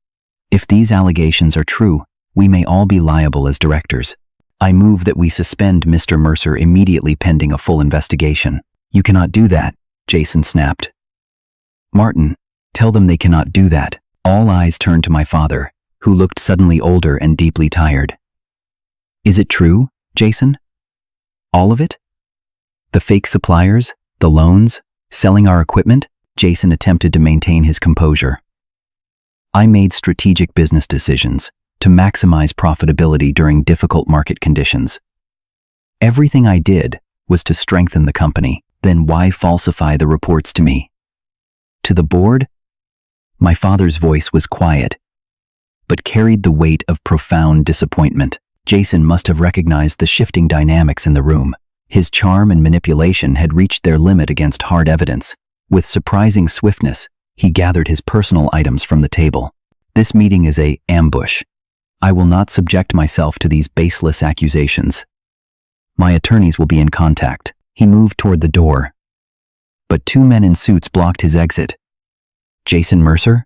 S1: If these allegations are true, we may all be liable as directors. I move that we suspend Mr. Mercer immediately pending a full investigation. You cannot do that, Jason snapped. Martin, tell them they cannot do that. All eyes turned to my father, who looked suddenly older and deeply tired. Is it true, Jason? All of it? The fake suppliers, the loans, selling our equipment? Jason attempted to maintain his composure. I made strategic business decisions to maximize profitability during difficult market conditions. Everything I did was to strengthen the company. Then why falsify the reports to me? To the board? My father's voice was quiet, but carried the weight of profound disappointment. Jason must have recognized the shifting dynamics in the room. His charm and manipulation had reached their limit against hard evidence. With surprising swiftness, he gathered his personal items from the table. This meeting is an ambush. I will not subject myself to these baseless accusations. My attorneys will be in contact. He moved toward the door, but 2 men in suits blocked his exit. Jason Mercer?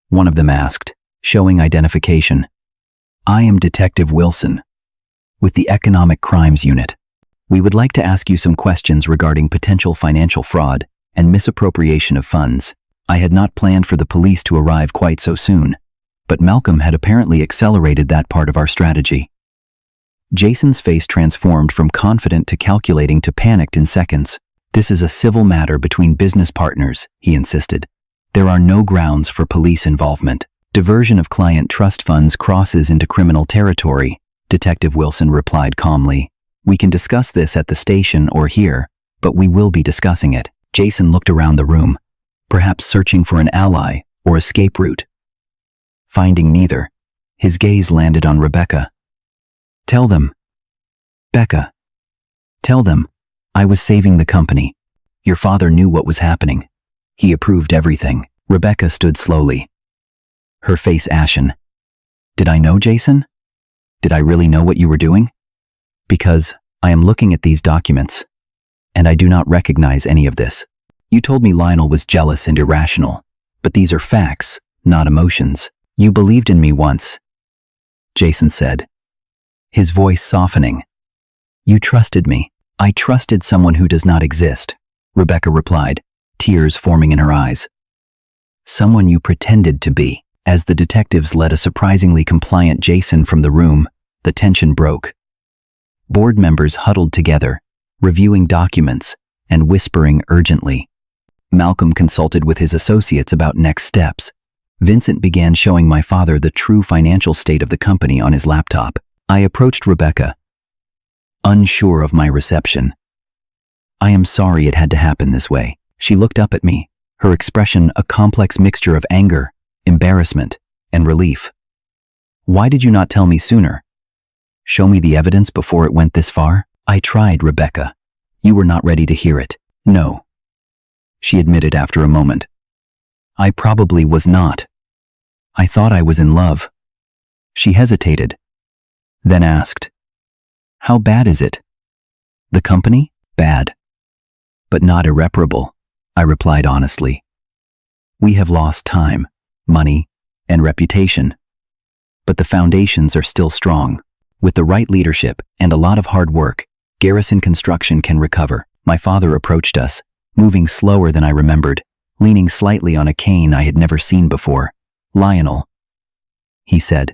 S1: One of them asked, showing identification. I am Detective Wilson, with the Economic Crimes Unit. We would like to ask you some questions regarding potential financial fraud and misappropriation of funds. I had not planned for the police to arrive quite so soon, but Malcolm had apparently accelerated that part of our strategy. Jason's face transformed from confident to calculating to panicked in seconds. This is a civil matter between business partners, he insisted. There are no grounds for police involvement. Diversion of client trust funds crosses into criminal territory, Detective Wilson replied calmly. We can discuss this at the station or here, but we will be discussing it. Jason looked around the room, perhaps searching for an ally or escape route. Finding neither, his gaze landed on Rebecca. Tell them. Becca. Tell them. I was saving the company. Your father knew what was happening. He approved everything. Rebecca stood slowly, her face ashen. Did I know, Jason? Did I really know what you were doing? Because I am looking at these documents. and I do not recognize any of this. You told me Lionel was jealous and irrational, but these are facts, not emotions. You believed in me once, Jason said, his voice softening. You trusted me. I trusted someone who does not exist, Rebecca replied, tears forming in her eyes. Someone you pretended to be. As the detectives led a surprisingly compliant Jason from the room, the tension broke. Board members huddled together, reviewing documents and whispering urgently. Malcolm consulted with his associates about next steps. Vincent began showing my father the true financial state of the company on his laptop. I approached Rebecca, unsure of my reception. I am sorry it had to happen this way. She looked up at me, her expression a complex mixture of anger, embarrassment, and relief. Why did you not tell me sooner? Show me the evidence before it went this far? I tried, Rebecca. You were not ready to hear it. No, she admitted after a moment. I probably was not. I thought I was in love. She hesitated, then asked, how bad is it? The company? Bad. But not irreparable, I replied honestly. We have lost time, money, and reputation. But the foundations are still strong. With the right leadership and a lot of hard work, Garrison Construction can recover. My father approached us, moving slower than I remembered, leaning slightly on a cane I had never seen before. Lionel, he said,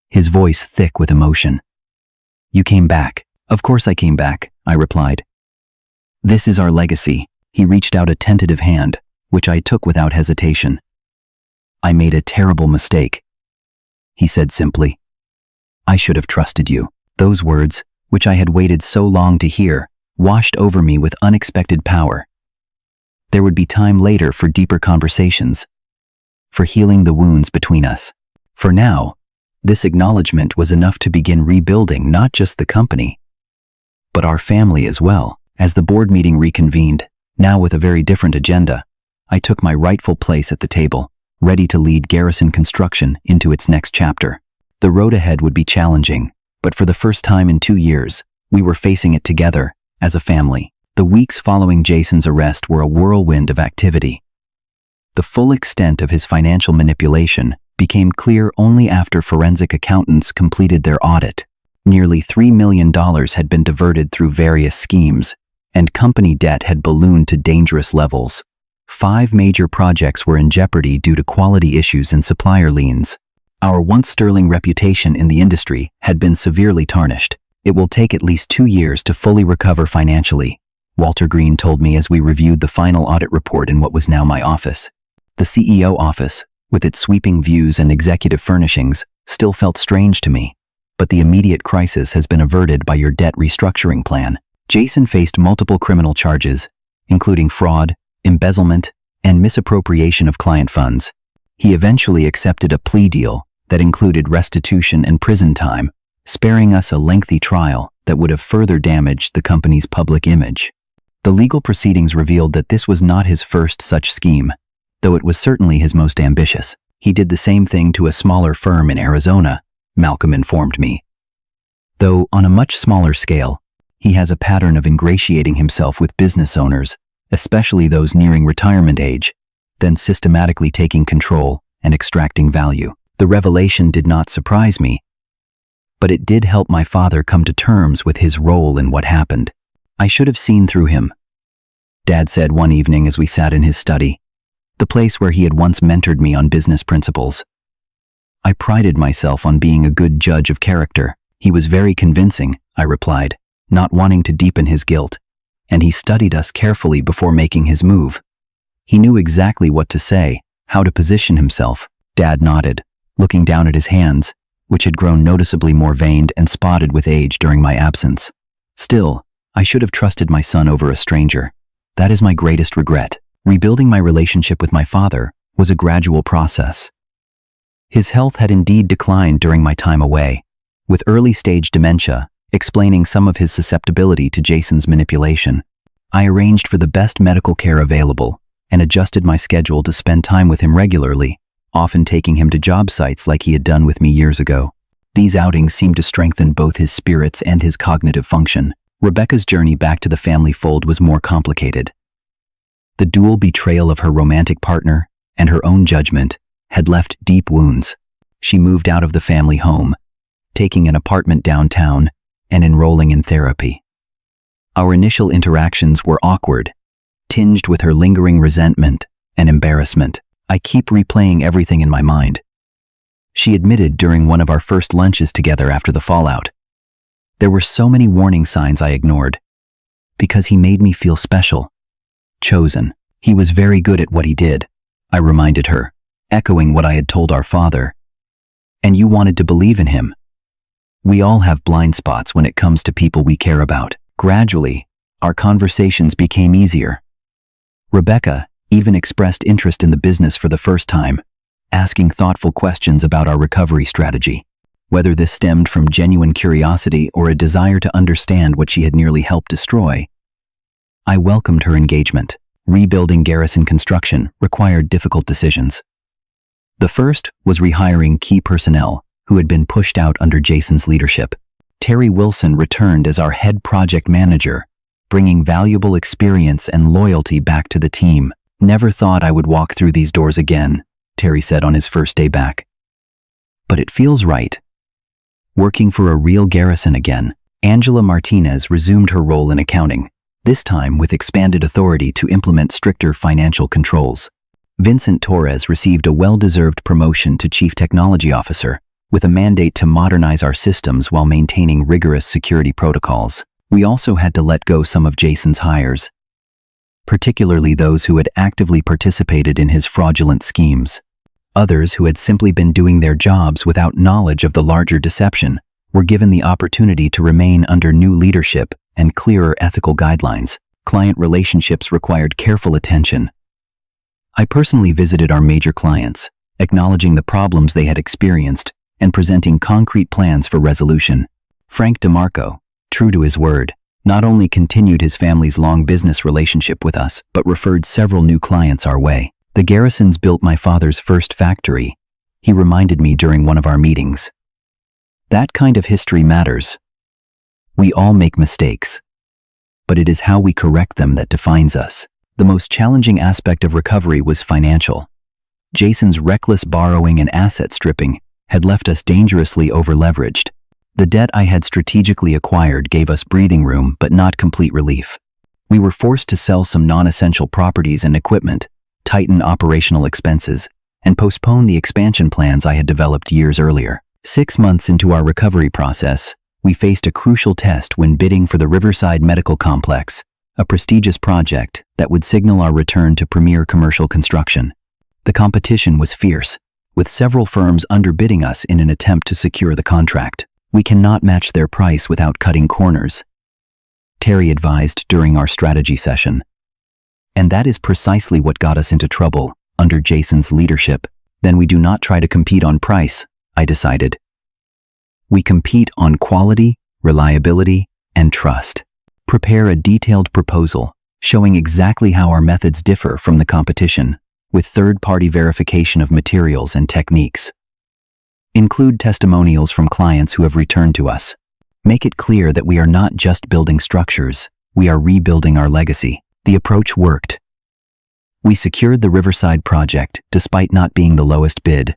S1: his voice thick with emotion. You came back. Of course I came back, I replied. This is our legacy. He reached out a tentative hand, which I took without hesitation. I made a terrible mistake, he said simply. I should have trusted you. Those words, which I had waited so long to hear, washed over me with unexpected power. There would be time later for deeper conversations, for healing the wounds between us. For now, this acknowledgement was enough to begin rebuilding not just the company, but our family as well. As the board meeting reconvened, now with a very different agenda, I took my rightful place at the table, ready to lead Garrison Construction into its next chapter. The road ahead would be challenging, but for the first time in 2 years, we were facing it together, as a family. The weeks following Jason's arrest were a whirlwind of activity. The full extent of his financial manipulation became clear only after forensic accountants completed their audit. Nearly $3 million had been diverted through various schemes, and company debt had ballooned to dangerous levels. 5 major projects were in jeopardy due to quality issues and supplier liens. Our once sterling reputation in the industry had been severely tarnished. It will take at least 2 years to fully recover financially, Walter Green told me as we reviewed the final audit report in what was now my office. The CEO office, with its sweeping views and executive furnishings, still felt strange to me. But the immediate crisis has been averted by your debt restructuring plan. Jason faced multiple criminal charges, including fraud, embezzlement, and misappropriation of client funds. He eventually accepted a plea deal that included restitution and prison time, sparing us a lengthy trial that would have further damaged the company's public image. The legal proceedings revealed that this was not his first such scheme, though it was certainly his most ambitious. He did the same thing to a smaller firm in Arizona, Malcolm informed me. Though on a much smaller scale, he has a pattern of ingratiating himself with business owners, especially those nearing retirement age, then systematically taking control and extracting value. The revelation did not surprise me, but it did help my father come to terms with his role in what happened. I should have seen through him, Dad said one evening as we sat in his study, the place where he had once mentored me on business principles. I prided myself on being a good judge of character. He was very convincing, I replied, not wanting to deepen his guilt, and he studied us carefully before making his move. He knew exactly what to say, how to position himself. Dad nodded, looking down at his hands, which had grown noticeably more veined and spotted with age during my absence. Still, I should have trusted my son over a stranger. That is my greatest regret. Rebuilding my relationship with my father was a gradual process. His health had indeed declined during my time away, with early-stage dementia, explaining some of his susceptibility to Jason's manipulation. I arranged for the best medical care available and adjusted my schedule to spend time with him regularly, often taking him to job sites like he had done with me years ago. These outings seemed to strengthen both his spirits and his cognitive function. Rebecca's journey back to the family fold was more complicated. The dual betrayal of her romantic partner and her own judgment had left deep wounds. She moved out of the family home, taking an apartment downtown and enrolling in therapy. Our initial interactions were awkward, tinged with her lingering resentment and embarrassment. I keep replaying everything in my mind. She admitted during one of our first lunches together after the fallout. There were so many warning signs I ignored. Because he made me feel special, chosen. He was very good at what he did, I reminded her, echoing what I had told our father. And you wanted to believe in him. We all have blind spots when it comes to people we care about. Gradually, our conversations became easier. Rebecca even expressed interest in the business for the first time, asking thoughtful questions about our recovery strategy. Whether this stemmed from genuine curiosity or a desire to understand what she had nearly helped destroy, I welcomed her engagement. Rebuilding Garrison Construction required difficult decisions. The first was rehiring key personnel who had been pushed out under Jason's leadership. Terry Wilson returned as our head project manager, bringing valuable experience and loyalty back to the team. Never thought I would walk through these doors again, Terry said on his first day back. But it feels right. Working for a real Garrison again, Angela Martinez resumed her role in accounting, this time with expanded authority to implement stricter financial controls. Vincent Torres received a well-deserved promotion to Chief Technology Officer, with a mandate to modernize our systems while maintaining rigorous security protocols. We also had to let go some of Jason's hires, particularly those who had actively participated in his fraudulent schemes. Others who had simply been doing their jobs without knowledge of the larger deception were given the opportunity to remain under new leadership and clearer ethical guidelines. Client relationships required careful attention. I personally visited our major clients, acknowledging the problems they had experienced and presenting concrete plans for resolution. Frank DeMarco, true to his word, not only continued his family's long business relationship with us, but referred several new clients our way. The Garrisons built my father's first factory, he reminded me during one of our meetings. That kind of history matters. We all make mistakes, but it is how we correct them that defines us. The most challenging aspect of recovery was financial. Jason's reckless borrowing and asset stripping had left us dangerously over-leveraged. The debt I had strategically acquired gave us breathing room but not complete relief. We were forced to sell some non-essential properties and equipment, tighten operational expenses, and postpone the expansion plans I had developed years earlier. 6 months into our recovery process, we faced a crucial test when bidding for the Riverside Medical Complex, a prestigious project that would signal our return to premier commercial construction. The competition was fierce, with several firms underbidding us in an attempt to secure the contract. We cannot match their price without cutting corners, Terry advised during our strategy session. And that is precisely what got us into trouble under Jason's leadership. Then we do not try to compete on price, I decided. We compete on quality, reliability, and trust. Prepare a detailed proposal showing exactly how our methods differ from the competition, with third-party verification of materials and techniques. Include testimonials from clients who have returned to us. Make it clear that we are not just building structures, we are rebuilding our legacy. The approach worked. We secured the Riverside project despite not being the lowest bid.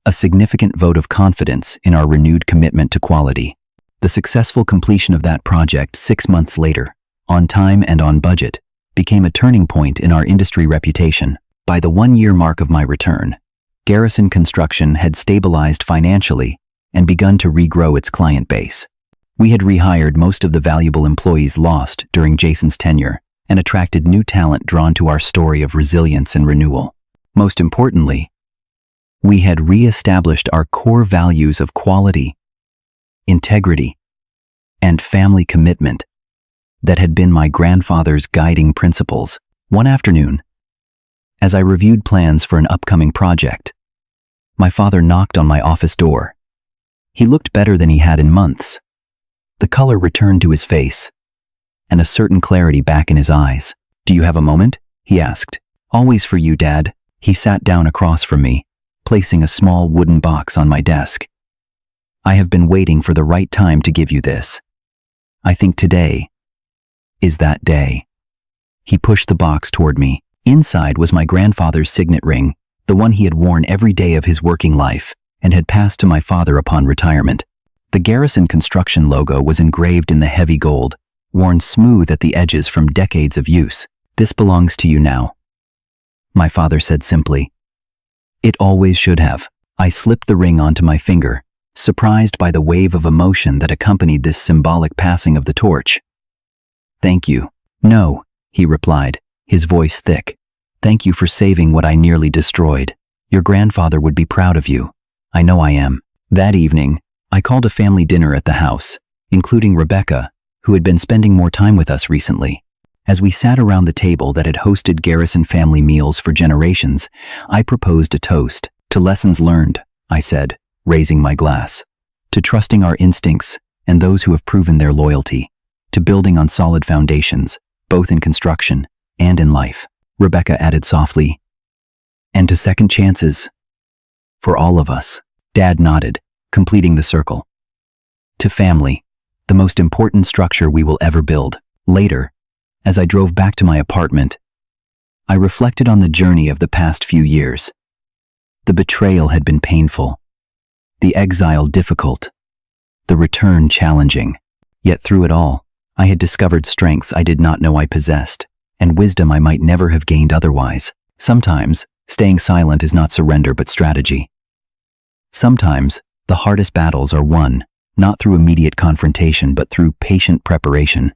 S1: A significant vote of confidence in our renewed commitment to quality. The successful completion of that project 6 months later, on time and on budget, became a turning point in our industry reputation. By the 1-year mark of my return, Garrison Construction had stabilized financially and begun to regrow its client base. We had rehired most of the valuable employees lost during Jason's tenure and attracted new talent drawn to our story of resilience and renewal. Most importantly, we had re-established our core values of quality, integrity, and family commitment that had been my grandfather's guiding principles. One afternoon, as I reviewed plans for an upcoming project, my father knocked on my office door. He looked better than he had in months. The color returned to his face, and a certain clarity back in his eyes. "Do you have a moment?" he asked. "Always for you, Dad." He sat down across from me, placing a small wooden box on my desk. "I have been waiting for the right time to give you this." I think today is that day." He pushed the box toward me. Inside was my grandfather's signet ring, the one he had worn every day of his working life and had passed to my father upon retirement. The Garrison Construction logo was engraved in the heavy gold, worn smooth at the edges from decades of use. "This belongs to you now," my father said simply. "It always should have." I slipped the ring onto my finger, surprised by the wave of emotion that accompanied this symbolic passing of the torch. "Thank you." "No," he replied, his voice thick. "Thank you for saving what I nearly destroyed. Your grandfather would be proud of you. I know I am." That evening, I called a family dinner at the house, including Rebecca, who had been spending more time with us recently. As we sat around the table that had hosted Garrison family meals for generations, I proposed a toast. "To lessons learned," I said, raising my glass. "To trusting our instincts and those who have proven their loyalty. To building on solid foundations, both in construction and in life." Rebecca added softly, "And to second chances. For all of us." Dad nodded, completing the circle. "To family, the most important structure we will ever build." Later, as I drove back to my apartment, I reflected on the journey of the past few years. The betrayal had been painful, the exile difficult, the return challenging. Yet through it all, I had discovered strengths I did not know I possessed, and wisdom I might never have gained otherwise. Sometimes, staying silent is not surrender but strategy. Sometimes, the hardest battles are won, not through immediate confrontation but through patient preparation.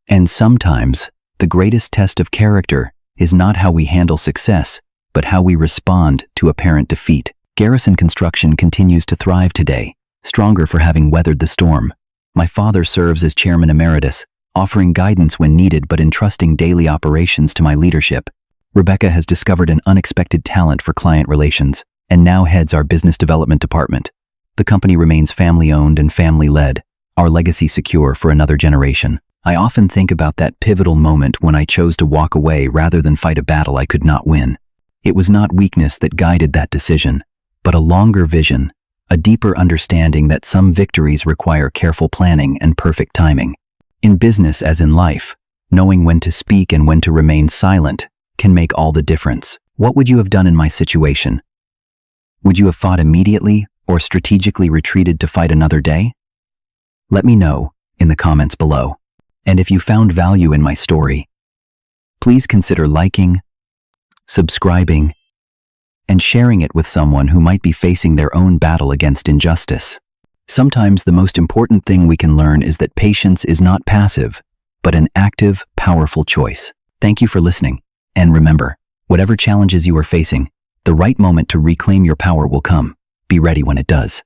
S1: And sometimes, the greatest test of character is not how we handle success, but how we respond to apparent defeat. Garrison Construction continues to thrive today, stronger for having weathered the storm. My father serves as chairman emeritus, offering guidance when needed but entrusting daily operations to my leadership. Rebecca has discovered an unexpected talent for client relations and now heads our business development department. The company remains family-owned and family-led, our legacy secure for another generation. I often think about that pivotal moment when I chose to walk away rather than fight a battle I could not win. It was not weakness that guided that decision, but a longer vision, a deeper understanding that some victories require careful planning and perfect timing. In business as in life, knowing when to speak and when to remain silent can make all the difference. What would you have done in my situation? Would you have fought immediately or strategically retreated to fight another day? Let me know in the comments below. And if you found value in my story, please consider liking, subscribing, and sharing it with someone who might be facing their own battle against injustice. Sometimes the most important thing we can learn is that patience is not passive, but an active, powerful choice. Thank you for listening. And remember, whatever challenges you are facing, the right moment to reclaim your power will come. Be ready when it does.